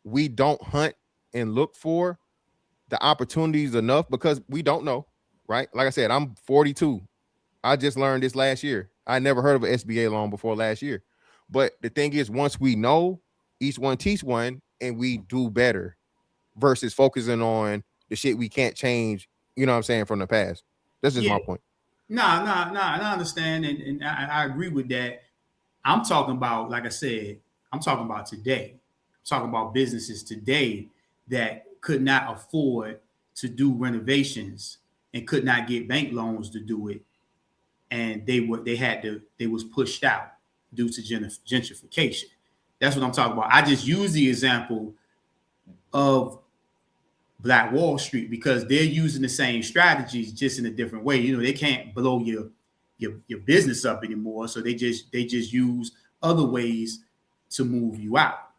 we don't hunt and look for the opportunities enough because we don't know, right? Like I said, I'm 42. I just learned this last year. I never heard of an SBA loan before last year. But the thing is, once we know, each one teach one, and we do better versus focusing on the shit we can't change, you know what I'm saying, from the past. That's just my point. Nah, I understand, and I agree with that. I'm talking about, like I said, I'm talking about today. I'm talking about businesses today that could not afford to do renovations and could not get bank loans to do it. And they was pushed out due to gentrification. That's what I'm talking about. I just use the example of Black Wall Street because they're using the same strategies just in a different way. You know, they can't blow your business up anymore, so they just use other ways to move you out.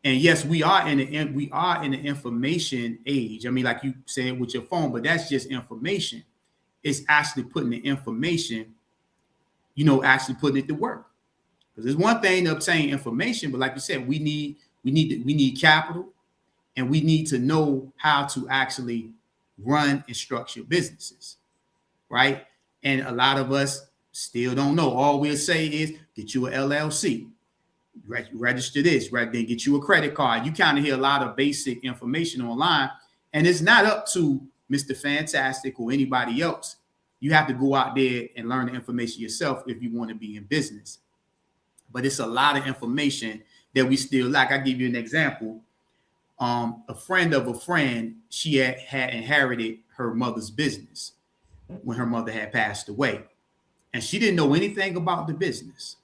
And yes, we are in the information age. I mean, like you said with your phone, but that's just information. It's actually putting the information, actually putting it to work. Because there's one thing to obtain information, but like you said, we need capital, and we need to know how to actually run and structure businesses, right? And a lot of us still don't know. All we'll say is get you an LLC. register this, right? Then get you a credit card. You kind of hear a lot of basic information online, and it's not up to Mr. Fantastic or anybody else. You have to go out there and learn the information yourself if you want to be in business. But it's a lot of information that we still lack. I'll give you an example. A friend of a friend, she had inherited her mother's business when her mother had passed away. And she didn't know anything about the business.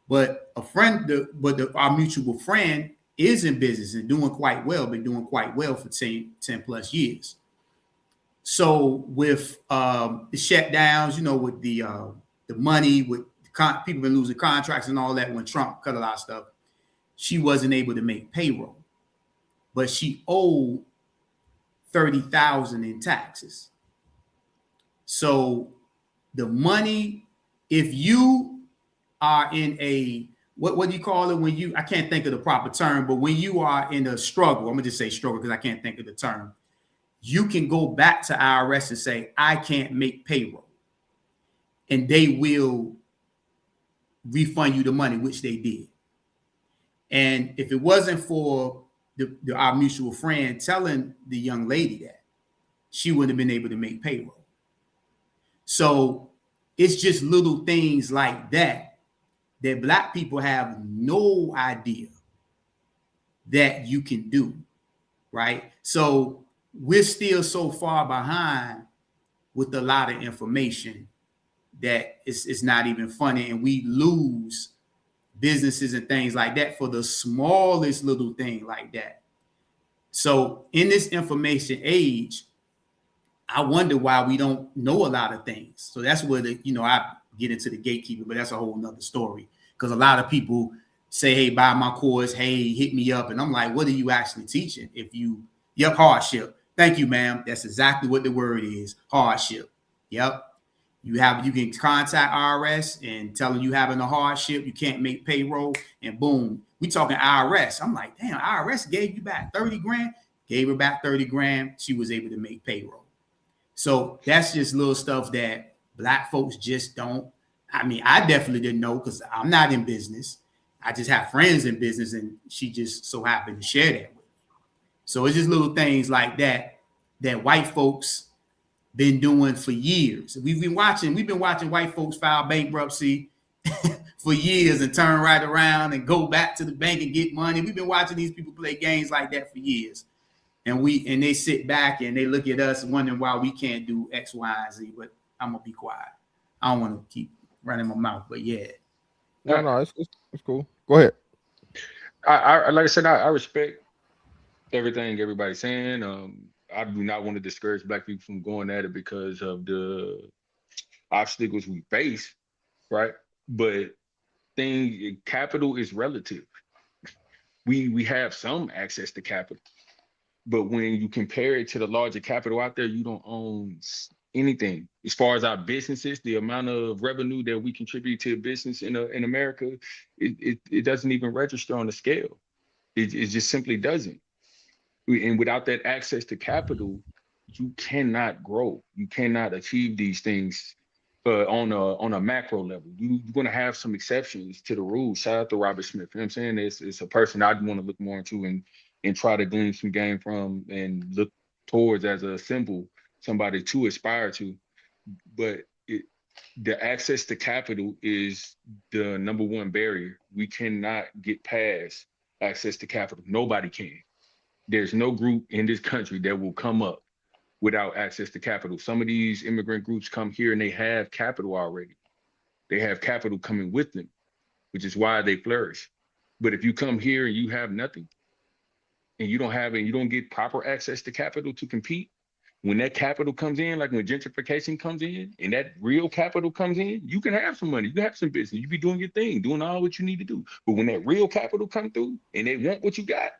But our mutual friend is in business and doing quite well, been doing quite well for 10 plus years. So with the shutdowns, with the money, with people been losing contracts and all that when Trump cut a lot of stuff, she wasn't able to make payroll. But she owed $30,000 in taxes. So the money, if you are in a what do you call it when you, I can't think of the proper term, but when you are in a struggle, I'm gonna just say struggle because I can't think of the term, you can go back to IRS and say, I can't make payroll. And they will refund you the money, which they did. And if it wasn't for our mutual friend telling the young lady that, she wouldn't have been able to make payroll. So it's just little things like that Black people have no idea that you can do, right? So we're still so far behind with a lot of information that it's not even funny, and we lose businesses and things like that for the smallest little thing like that. So in this information age, I wonder why we don't know a lot of things. So that's where I get into the gatekeeper, but that's a whole nother story. Because a lot of people say, hey, buy my course, hey, hit me up. And I'm like, what are you actually teaching? Yep, hardship. Thank you, ma'am. That's exactly what the word is, hardship. Yep. You can contact IRS and tell them you having a hardship, you can't make payroll, and boom, we talking IRS. I'm like, damn, IRS gave you back 30 grand, gave her back 30 grand. She was able to make payroll. So that's just little stuff that Black folks just don't. I mean, I definitely didn't know because I'm not in business. I just have friends in business, and she just so happened to share that with me. So it's just little things like that white folks been doing for years. We've been watching white folks file bankruptcy for years and turn right around and go back to the bank and get money. We've been watching these people play games like that for years. And they sit back and they look at us wondering why we can't do X, Y, and Z. But I'm gonna be quiet. I don't want to keep running my mouth, but yeah. No, it's cool. Go ahead. I like I said, I respect everything everybody's saying. I do not want to discourage Black people from going at it because of the obstacles we face, right? But capital is relative. We have some access to capital, but when you compare it to the larger capital out there, you don't own anything. As far as our businesses, the amount of revenue that we contribute to business in America, it doesn't even register on the scale. It just simply doesn't. And without that access to capital, you cannot grow. You cannot achieve these things on a macro level. You're going to have some exceptions to the rules. Shout out to Robert Smith. You know what I'm saying? It's a person I'd want to look more into and try to glean some game from and look towards as a symbol, somebody to aspire to. But the access to capital is the number one barrier. We cannot get past access to capital. Nobody can. There's no group in this country that will come up without access to capital. Some of these immigrant groups come here and they have capital already. They have capital coming with them, which is why they flourish. But if you come here and you have nothing, and you don't get proper access to capital to compete, when that capital comes in, like when gentrification comes in and that real capital comes in, you can have some money, you can have some business, you be doing your thing, doing all what you need to do. But when that real capital come through and they want what you got,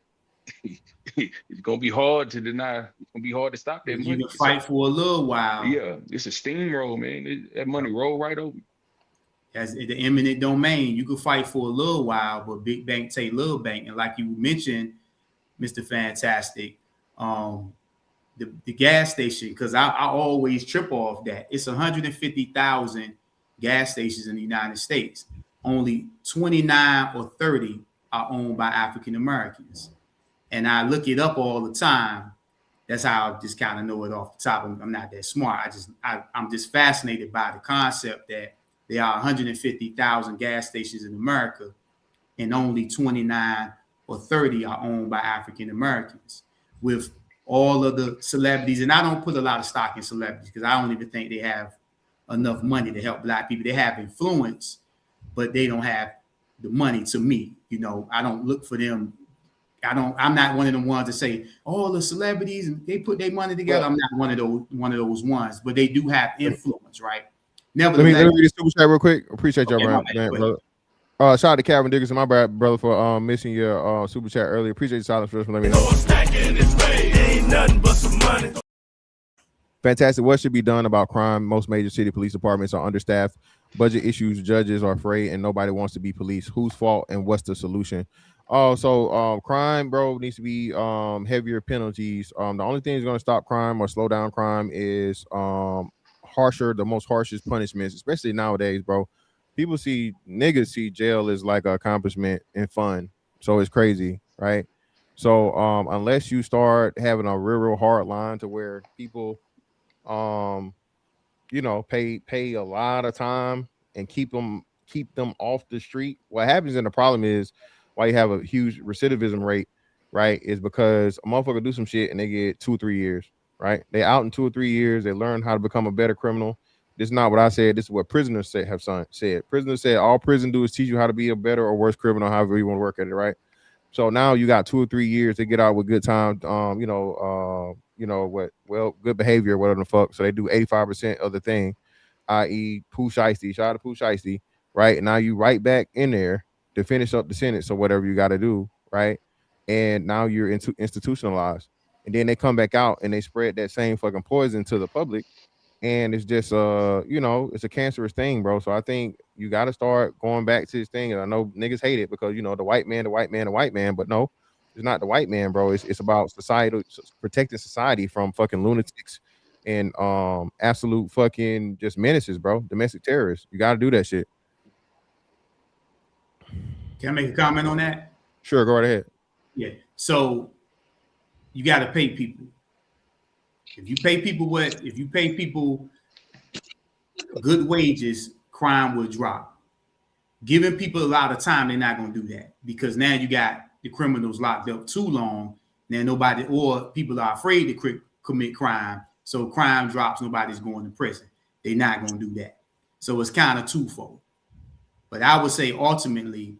it's gonna be hard to deny. It's gonna be hard to stop that money. You can fight for a little while. Yeah, it's a steamroll, man. That money roll right over. As the eminent domain, you can fight for a little while, but big bank take little bank. And like you mentioned, Mr. Fantastic, the gas station, because I always trip off that. It's 150,000 gas stations in the United States. only 29 or 30 are owned by African Americans. And I look it up all the time. That's how I just kind of know it off the top. I'm not that smart. I'm just fascinated by the concept that there are 150,000 gas stations in America, and only 29 or 30 are owned by African Americans. With all of the celebrities, and I don't put a lot of stock in celebrities because I don't even think they have enough money to help Black people. They have influence, but they don't have the money. To me, I don't look for them. I'm not one of the ones that say, oh, the celebrities and they put their money together. I'm not one of those ones, but they do have influence, right? Nevertheless, let me read this super chat real quick. Appreciate y'all, brother. Shout out to Calvin Dickerson, my brother, for missing your super chat earlier. Appreciate your silence first. Let me know. Fantastic. What should be done about crime? Most major city police departments are understaffed. Budget issues, judges are afraid, and nobody wants to be police. Whose fault and what's the solution? Crime, bro, needs to be heavier penalties. The only thing that's going to stop crime or slow down crime is the most harshest punishments, especially nowadays, bro. Niggas see jail as like an accomplishment and fun. So it's crazy, right? So unless you start having a real hard line to where people pay a lot of time and keep them off the street. What happens, and the problem is why you have a huge recidivism rate, right, is because a motherfucker do some shit and they get 2 or 3 years, right? They out in 2 or 3 years, they learn how to become a better criminal. This is not what I said. This is what prisoners said. Prisoners said all prison do is teach you how to be a better or worse criminal, however you want to work at it, right? So now you got 2 or 3 years to get out with good time, good behavior, whatever the fuck. So they do 85% of the thing, i.e. Pooh Shiesty, shout out to Pooh Shiesty, right? And now you right back in there to finish up the sentence or whatever you got to do, right? And now you're institutionalized. And then they come back out and they spread that same fucking poison to the public. And it's just, it's a cancerous thing, bro. So I think you got to start going back to this thing. And I know niggas hate it because, the white man, but no, it's not the white man, bro. It's about protecting society from fucking lunatics and absolute fucking just menaces, bro. Domestic terrorists. You got to do that shit. Can I make a comment on that? Sure, go right ahead. Yeah. So you got to pay people. If you pay people good wages, crime will drop. Giving people a lot of time, they're not going to do that because now you got the criminals locked up too long. Now people are afraid to commit crime. So crime drops, nobody's going to prison. They're not going to do that. So it's kind of twofold. But I would say ultimately,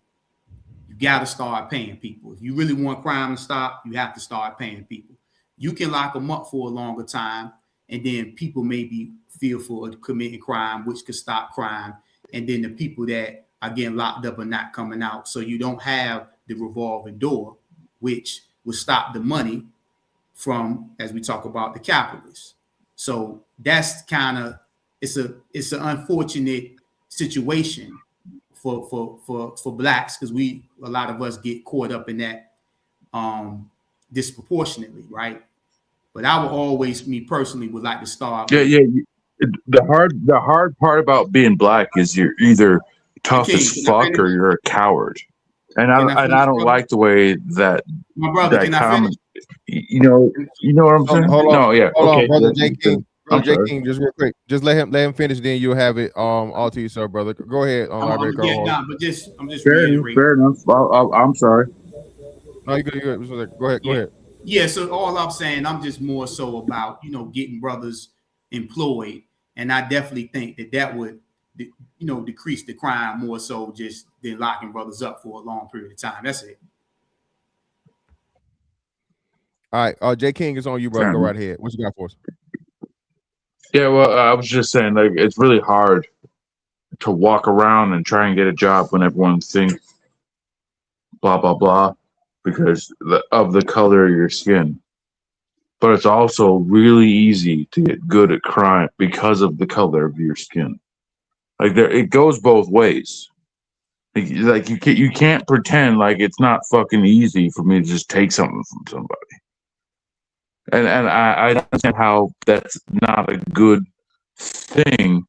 you got to start paying people. If you really want crime to stop, you have to start paying people. You can lock them up for a longer time, and then people may be fearful of committing crime, which could stop crime. And then the people that are getting locked up are not coming out. So you don't have the revolving door, which will stop the money from, as we talk about, the capitalists. So that's kind of, it's an unfortunate situation for blacks because a lot of us get caught up in that disproportionately, right? But I would always, me personally, would like to start. The hard part about being black is you're either tough as fuck or you're a coward, and I don't like the way that my brother. That can I finish? You know what I'm saying? Hold on, no, yeah, hold okay, on, brother J King. I'm J sorry. King, just real quick, just let him finish. Then you'll have it all to yourself, brother. Go ahead. I'm just fair enough. I'm sorry. No, you good. Go ahead. Yeah, so all I'm saying, I'm just more so about, getting brothers employed. And I definitely think that would, decrease the crime more so just than locking brothers up for a long period of time. That's it. All right. J King, is on you, brother. Go right ahead. What you got for us? Yeah, well, I was just saying, like, it's really hard to walk around and try and get a job when everyone thinks blah, blah, blah, because of the color of your skin. But it's also really easy to get good at crime because of the color of your skin. Like, it goes both ways. Like you can't pretend like it's not fucking easy for me to just take something from somebody. And I understand how that's not a good thing,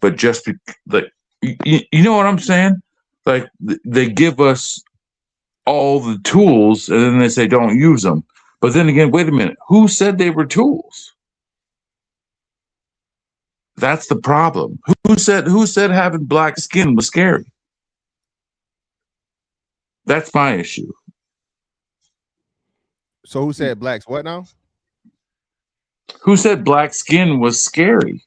but just like you know what I'm saying? Like they give us all the tools and then they say don't use them. But then again, wait a minute. Who said they were tools? That's the problem. Who said having black skin was scary? That's my issue. So who said blacks what now? Who said black skin was scary?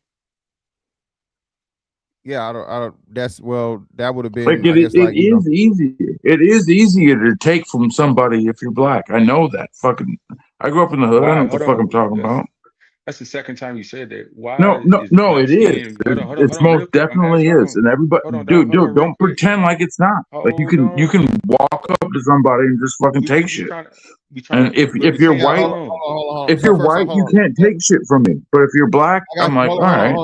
Yeah, I don't. That would have been. Like it is easier. It is easier to take from somebody if you're black. I know that. Fucking, I grew up in the hood. I know what the fuck I'm talking about. That's the second time you said that. Why? No, it is. It's most definitely is, and everybody, dude, don't pretend like it's not. Like you can walk up to somebody and just fucking take shit. And if you're white, you can't take shit from me. But if you're black, I'm like, all right.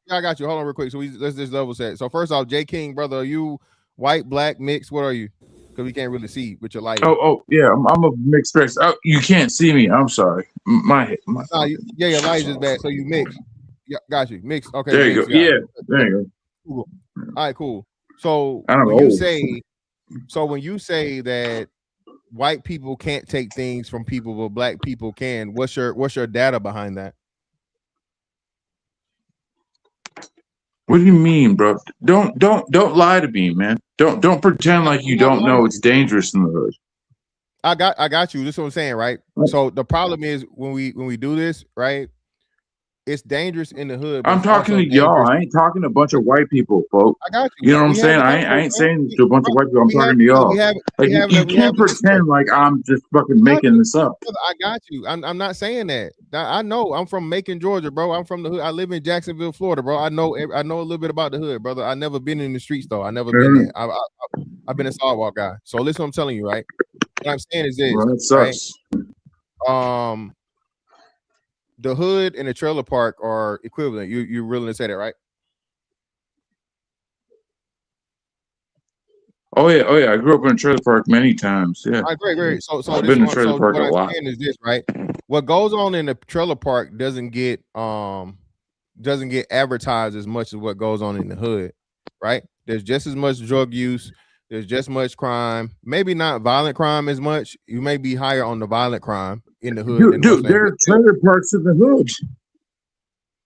I got you. Hold on, real quick. So let's just double set. So first off, J King, brother, are you white, black, mixed? What are you? Because we can't really see with your light. Oh, yeah, I'm a mixed race. Oh, you can't see me. I'm sorry. My your light is just bad. So you mixed. Yeah, got you. Mixed. Okay. There you go. Yeah, there you go. Cool. All right, cool. So when you say that white people can't take things from people, but black people can, what's your data behind that? What do you mean, bro? Don't lie to me, man. Don't pretend like you don't know it's dangerous in the hood. I got you. This is what I'm saying, right? So the problem is when we do this, right? It's dangerous in the hood. I'm talking to y'all. I ain't talking to a bunch of white people, folks. I got you. You know what I'm saying? I ain't saying to a bunch of white people. I'm talking to y'all. Like you can't pretend like I'm just fucking making this up. I got you. I'm not saying that. I know. I'm from Macon, Georgia, bro. I'm from the hood. I live in Jacksonville, Florida, bro. I know a little bit about the hood, brother. I never been in the streets though. I never been there. I've been a sidewalk guy. So listen, what I'm telling you, right? What I'm saying is this. Well, that sucks. Right? The hood and the trailer park are equivalent. You're willing to say that, right? Oh yeah. I grew up in a trailer park many times. Yeah. All right, great. So I've been in a trailer park a lot. What I'm saying is this, right? What goes on in the trailer park doesn't get advertised as much as what goes on in the hood, right? There's just as much drug use. There's just much crime. Maybe not violent crime as much. You may be higher on the violent crime in the hood. Dude, there are trailer parks in the hood.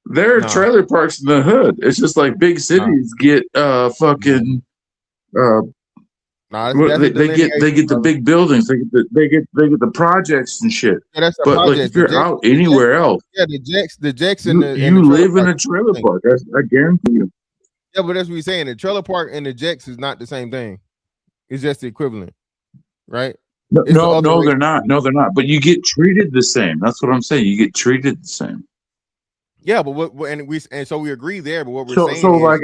There are trailer parks in the hood. It's just like big cities get fucking they get the big buildings. They get the projects and shit. Yeah, but like if you're out anywhere else, the Jacks you live in a trailer park. I guarantee you. Yeah, but that's what we're saying. The trailer park and the Jacks is not the same thing. It's just the equivalent, right? No, they're not. No, they're not. But you get treated the same. That's what I'm saying. You get treated the same. Yeah, but so we agree there. But what we're saying, so like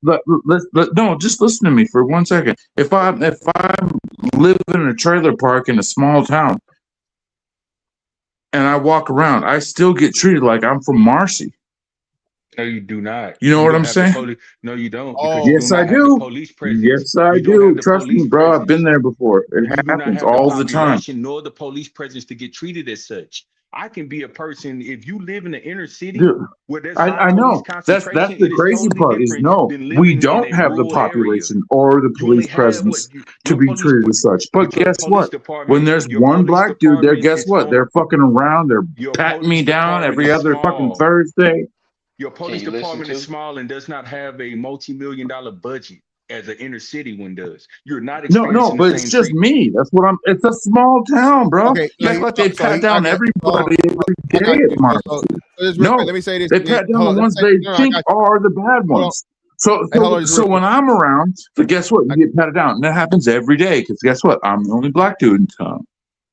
no, just listen to me for 1 second. If I live in a trailer park in a small town and I walk around, I still get treated like I'm from Marcy. No, you do not. You know what I'm saying? No, you don't. Yes, I do. Yes, I do. Trust me, bro. I've been there before. It happens all the time. Nor the police presence to get treated as such. I can be a person if you live in the inner city. Dude, where there's I know that's the crazy part is we don't have the population or the police presence to be treated as such. But guess what? When there's one black dude there, guess what? They're fucking around. They're patting me down every other fucking Thursday. Your police department is small and does not have a multi-million-dollar budget as an inner city one does. You're not no, but it's just me. That's what I'm. It's a small town, bro. Okay, like they pat down everybody every day at Marcy. No, let me say this. They pat down the ones they think are the bad ones. So when I'm around, but guess what? You get patted down, and that happens every day. Because guess what? I'm the only black dude in town.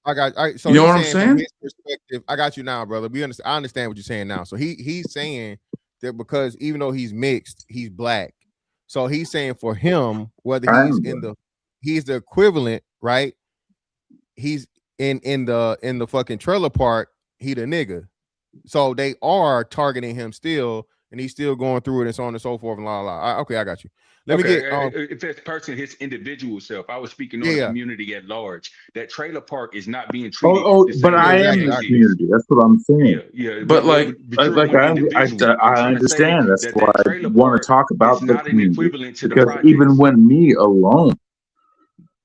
So you know what I'm saying? From his perspective, I got you now, brother. I understand what you're saying now. So he's saying that because even though he's mixed, he's black. So he's saying for him, whether he's the equivalent, right? He's in the fucking trailer park, he the nigga. So they are targeting him still and he's still going through it and so on and so forth and okay, I got you. Let me Okay, get if that person, his individual self, I was speaking on yeah, the yeah. community at large. That trailer park is not being treated the But same way I the am exactly. the gangs is. community. That's what I'm saying. Yeah. But But you're one individual. I'm I trying to say understand. That's that why I trailer want to park talk about is the not an community, equivalent to the because even projects. when me alone,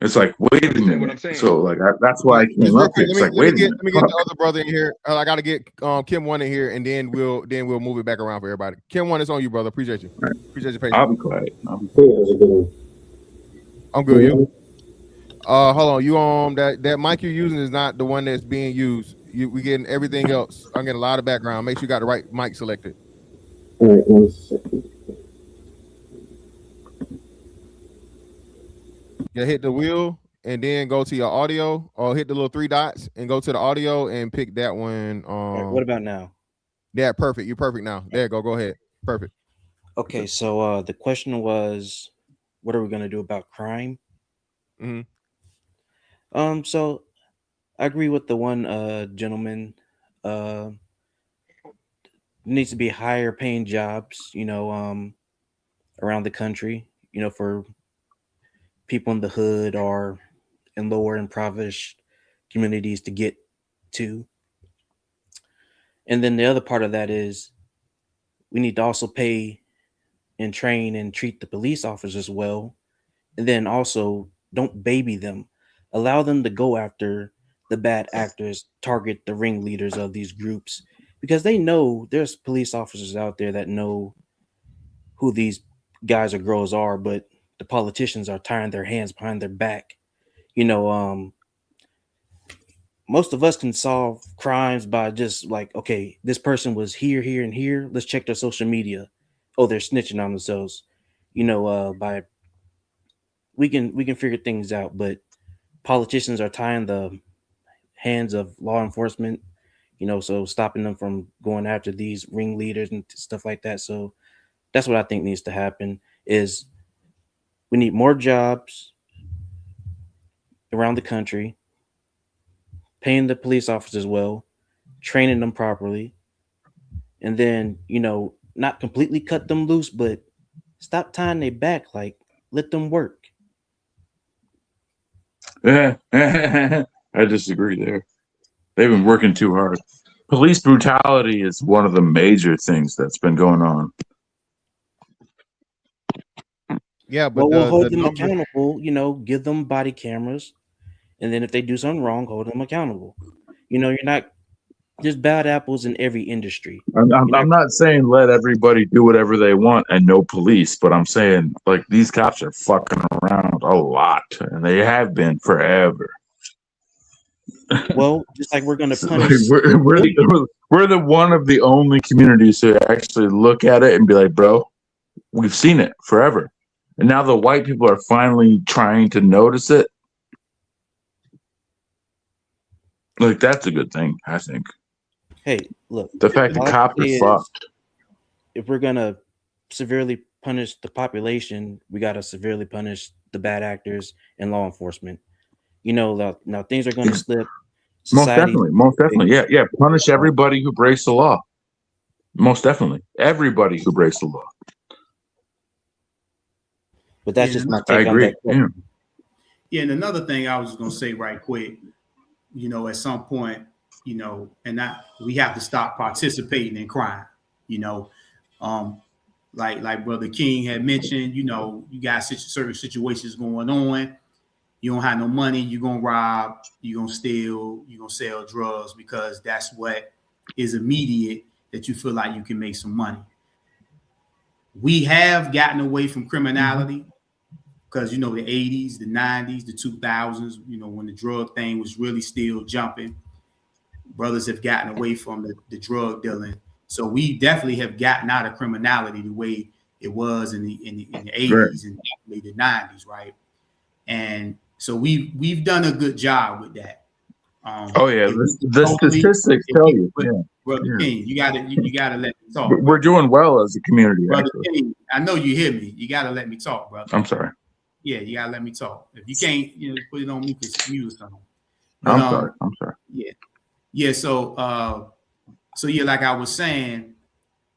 it's like, wait You a understand what I'm minute. saying? So like that's why I Just came real up here. quick, It's like, let me wait a get minute. the other brother in here. I gotta get Kim one in here, and then we'll move it back around for everybody. Kim one, it's on you, brother. Appreciate you. Right. Appreciate your patience. I'll be quiet. I'm good. You? Hold on. You that mic you're using is not the one that's being used. We getting everything else. I'm getting a lot of background. Make sure you got the right mic selected. All right, 1 second. You hit the wheel and then go to your audio, or hit the little 3 dots and go to the audio and pick that one. All right, what about now? Yeah, perfect. You're perfect now. There you go. Go ahead. Perfect. Okay, so the question was, what are we gonna do about crime? So I agree with the one gentleman. Needs to be higher paying jobs, around the country, for people in the hood or in lower impoverished communities to get to. And then the other part of that is we need to also pay and train and treat the police officers well. And then also don't baby them. Allow them to go after the bad actors, target the ringleaders of these groups, because they know there's police officers out there that know who these guys or girls are, but the politicians are tying their hands behind their back. Most of us can solve crimes by just like, okay, this person was here, here, and here. Let's check their social media. Oh, they're snitching on themselves. By we can figure things out, but politicians are tying the hands of law enforcement, so stopping them from going after these ringleaders and stuff like that. So that's what I think needs to happen is we need more jobs around the country, paying the police officers well, training them properly, and then, not completely cut them loose, but stop tying their back, like let them work. Yeah, I disagree there. They've been working too hard. Police brutality is one of the major things that's been going on. Yeah, but we'll hold them numbers... accountable, give them body cameras, and then if they do something wrong, hold them accountable. You're not, there's bad apples in every industry. I'm not saying let everybody do whatever they want and no police, but I'm saying like these cops are fucking around a lot, and they have been forever. Well, just like we're going to punish. Like we're the one of the only communities who actually look at it and be like, bro, we've seen it forever. And now the white people are finally trying to notice it. Like, that's a good thing, I think. Hey, look. The fact that cops are fucked. If we're going to severely punish the population, we got to severely punish the bad actors and law enforcement. Now things are going to slip. Most definitely. Yeah. Punish everybody who breaks the law. Most definitely. Everybody who breaks the law. But that's just my take on that. Yeah, and another thing I was just going to say right quick, at some point, we have to stop participating in crime, like Brother King had mentioned, you got certain situations going on. You don't have no money, you're going to rob, you're going to steal, you're going to sell drugs because that's what is immediate that you feel like you can make some money. We have gotten away from criminality because, the 80s, the 90s, the 2000s, when the drug thing was really still jumping, brothers have gotten away from the drug dealing. So we definitely have gotten out of criminality the way it was in the 80s and definitely the 90s, right? And so we've done a good job with that. The statistics tell you. Brother King, you gotta let me talk. We're doing well as a community. Brother King, I know you hear me. You gotta let me talk, brother. I'm sorry. Yeah, you gotta let me talk. If you can't, put it on me because mute or something. I'm sorry. Yeah. So yeah, like I was saying,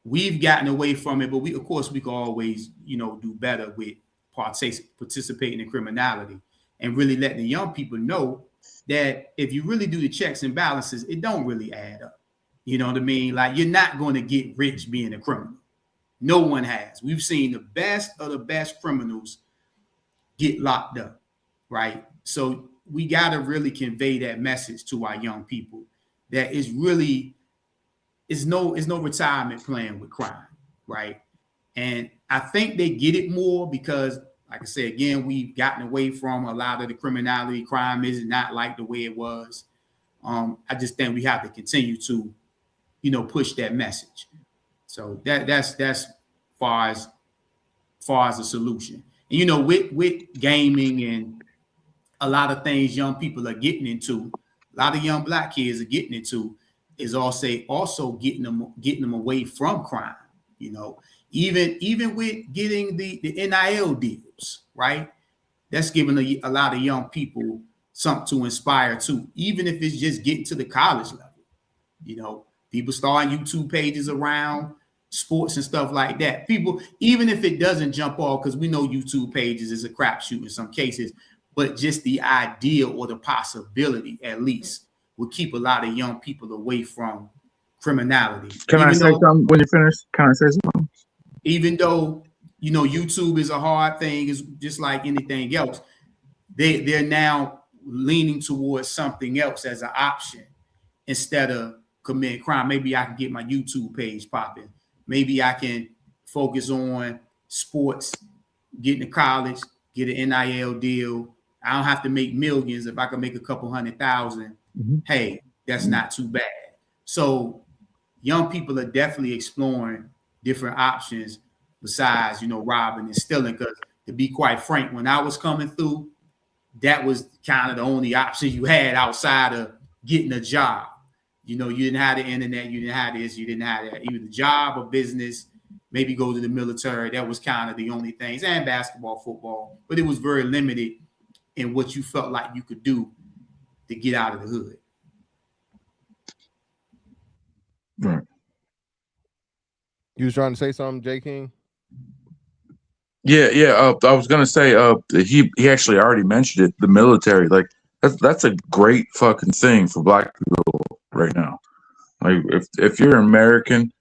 we've gotten away from it, but we, of course, we can always, do better with participating in criminality and really letting the young people know that if you really do the checks and balances, it don't really add up. You know what I mean? Like, you're not going to get rich being a criminal. No one has. We've seen the best of the best criminals get locked up, right? So we got to really convey that message to our young people that is really is no retirement plan with crime, right? And I think they get it more because, like I said, again, we've gotten away from a lot of the criminality. Crime is not like the way it was. I just think we have to continue to, push that message. So that's far as a solution. And with gaming and a lot of things young people are getting into, a lot of young Black kids are getting into, is also getting them away from crime. Even with getting the NIL deals, right? That's giving a lot of young people something to inspire to, even if it's just getting to the college level. People starting YouTube pages around sports and stuff like that. People, even if it doesn't jump off, because we know YouTube pages is a crapshoot in some cases, but just the idea or the possibility, at least, would keep a lot of young people away from criminality. Can I say something when you finish? Can I say something? Even though, YouTube is a hard thing, it's just like anything else. They're now leaning towards something else as an option instead of committing crime. Maybe I can get my YouTube page popping. Maybe I can focus on sports, getting to college, get an NIL deal. I don't have to make millions. If I can make a couple 100,000, hey, that's not too bad. So young people are definitely exploring different options besides, robbing and stealing. Because to be quite frank, when I was coming through, that was kind of the only option you had outside of getting a job. You didn't have the internet, you didn't have this, you didn't have that. Either the job or business, maybe go to the military. That was kind of the only things, and basketball, football. But it was very limited in what you felt like you could do to get out of the hood. Right. You was trying to say something, J. King? Yeah. I was gonna say, he actually already mentioned it. The military, like that's a great fucking thing for Black people right now. Like, if you're American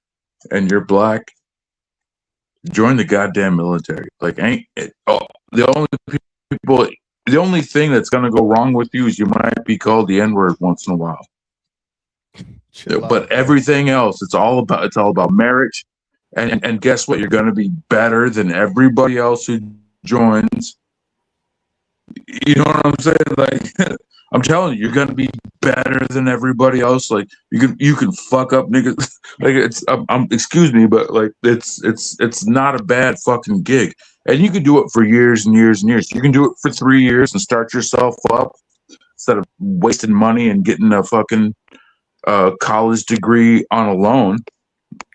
and you're Black, join the goddamn military. Like, the only thing that's gonna go wrong with you is you might be called the N-word once in a while. But everything else, it's all about marriage. And guess what? You're going to be better than everybody else who joins. You know what I'm saying? Like, I'm telling you, you're going to be better than everybody else. Like, you can fuck up niggas. Like, it's excuse me, but like it's not a bad fucking gig. And you can do it for years and years and years. You can do it for 3 years and start yourself up instead of wasting money and getting a fucking college degree on a loan.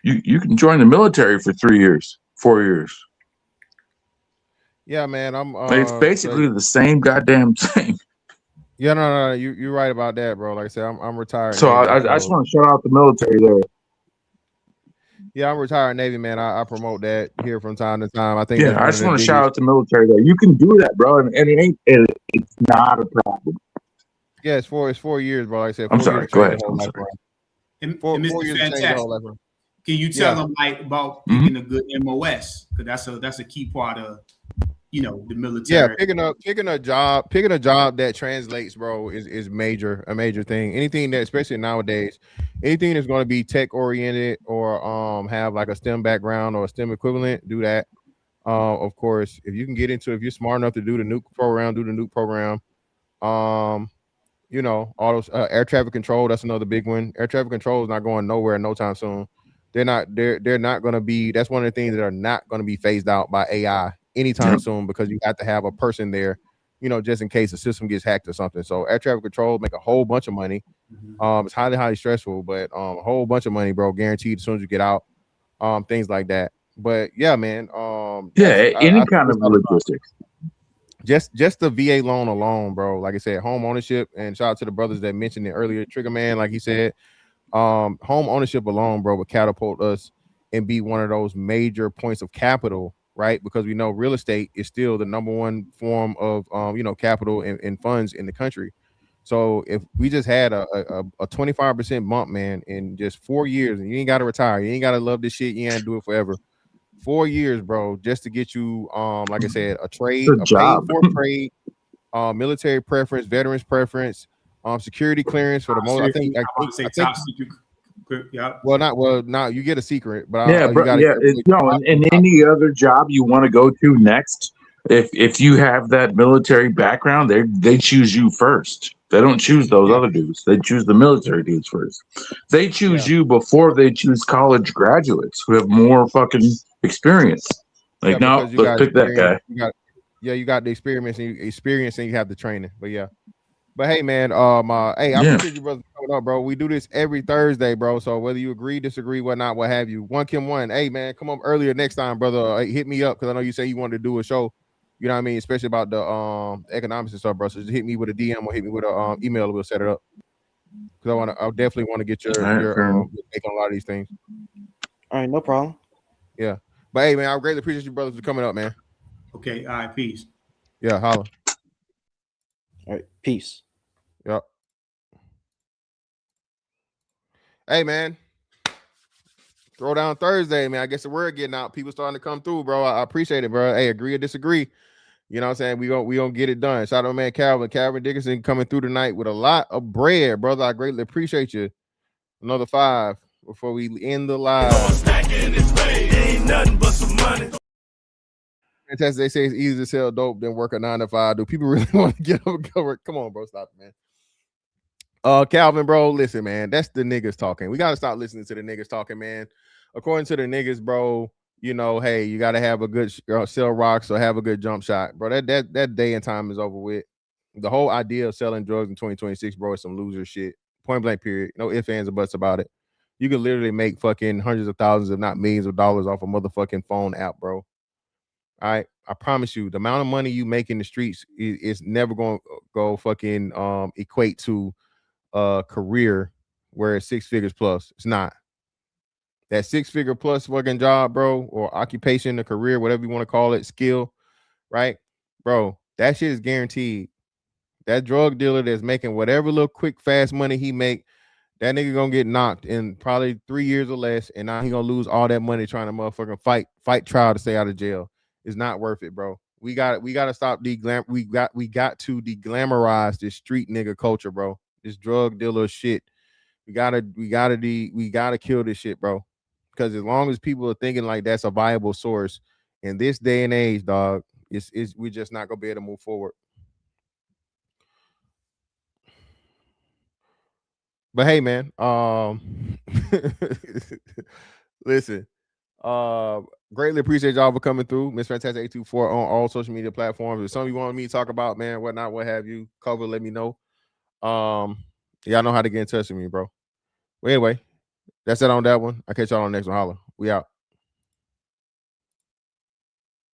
You can join the military for 3 years, 4 years. Yeah, man. It's basically the same goddamn thing. Yeah, no. You're right about that, bro. Like I said, I'm retired. So Navy, I just want to shout out the military there. Yeah, I'm retired Navy, man. I promote that here from time to time. I think. Yeah, I just want to shout out the military there. You can do that, bro, and it's not a problem. Yeah, it's 4 years, bro. Like I said, I'm sorry. Go ahead. I'm sorry. And 4 Mr. years changed the whole life, bro. Can you tell them about picking a good MOS? Because that's a key part of the military. Yeah, picking a job that translates, bro, is a major thing. Anything that, especially nowadays, anything that's going to be tech oriented or have like a STEM background or a STEM equivalent, do that. Of course, if you can get into, if you're smart enough to do the nuke program, do the nuke program. All those air traffic control, that's another big one. Air traffic control is not going nowhere no time soon. They're not going to be, that's one of the things that are not going to be phased out by AI anytime soon, because you have to have a person there, just in case the system gets hacked or something. So air traffic control make a whole bunch of money. It's highly stressful, but a whole bunch of money, bro, guaranteed as soon as you get out. Things like that. But yeah, man. Any kind of logistics. Just the VA loan alone, bro. Like I said, home ownership, and shout out to the brothers that mentioned it earlier. Trigger Man, like he said, home ownership alone, bro, would catapult us and be one of those major points of capital, right? Because we know real estate is still the number one form of capital and funds in the country. So if we just had a 25% bump, man, in just 4 years, and you ain't got to retire, you ain't got to love this shit, you ain't to do it forever. 4 years, bro, just to get you, like I said, a trade, Good a job. paid for trade, military preference, veterans preference, security clearance for the most. I think top secret. Yeah. Well, you get a secret, but Yeah, you bro. got Yeah, in any other job you want to go to next, if you have that military background, they choose you first. They don't choose those other dudes. They choose the military dudes first. They choose you before they choose college graduates who have more fucking experience. Like, no, because you let's got pick that guy. You got the experience and you have the training. But yeah. But hey, man, I appreciate you, brother, coming up, bro. We do this every Thursday, bro. So whether you agree, disagree, whatnot, what have you, One Kim One. Hey, man, come up earlier next time, brother. Hit me up because I know you say you wanted to do a show. You know what I mean, especially about the economics and stuff, bro. So just hit me with a DM or hit me with a email. We'll set it up because I definitely want to get your take on a lot of these things. All right, no problem. Yeah, but hey, man, I greatly appreciate you, brothers, for coming up, man. Okay, all right, peace. Yeah, holla. All right, peace. Yep. Hey, man. Throwdown Thursday, man. I guess the word getting out. People starting to come through, bro. I appreciate it, bro. Hey, agree or disagree. You know what I'm saying? We gonna get it done. Shout out to man Calvin Dickinson coming through tonight with a lot of bread, brother. I greatly appreciate you. Another 5 before we end the live. Ain't nothing but some money. Fantastic. They say it's easier to sell dope than work a 9 to 5. Do people really want to get up and go work? Come on, bro. Stop it, man. Calvin, bro, listen, man. That's the niggas talking. We gotta stop listening to the niggas talking, man. According to the niggas, bro, hey, you gotta have a good sell rocks or have a good jump shot, bro. That day and time is over with. The whole idea of selling drugs in 2026, bro, is some loser shit. Point blank, period. No ifs, ands, or buts about it. You can literally make fucking hundreds of thousands, if not millions of dollars off a motherfucking phone app, bro. All right, I promise you, the amount of money you make in the streets is never going to go fucking equate to career where it's 6 figures plus. It's not. That 6 figure plus fucking job, bro, or occupation, a career, whatever you want to call it, skill, right, bro? That shit is guaranteed. That drug dealer that's making whatever little quick fast money he make, that nigga gonna get knocked in probably 3 years or less, and now he gonna lose all that money trying to motherfucking fight trial to stay out of jail. It's not worth it, bro. We got to stop we got to deglamorize this street nigga culture, bro. This drug dealer shit. We gotta kill this shit, bro. Because as long as people are thinking like that's a viable source in this day and age, dog, we're just not gonna be able to move forward. But hey, man, listen, greatly appreciate y'all for coming through. Miss Fantastic 824 on all social media platforms. If something you want me to talk about, man, whatnot, what have you, cover, let me know. Y'all know how to get in touch with me, bro. Well, anyway, that's it on that one. I'll catch y'all on the next one. Holla. We out.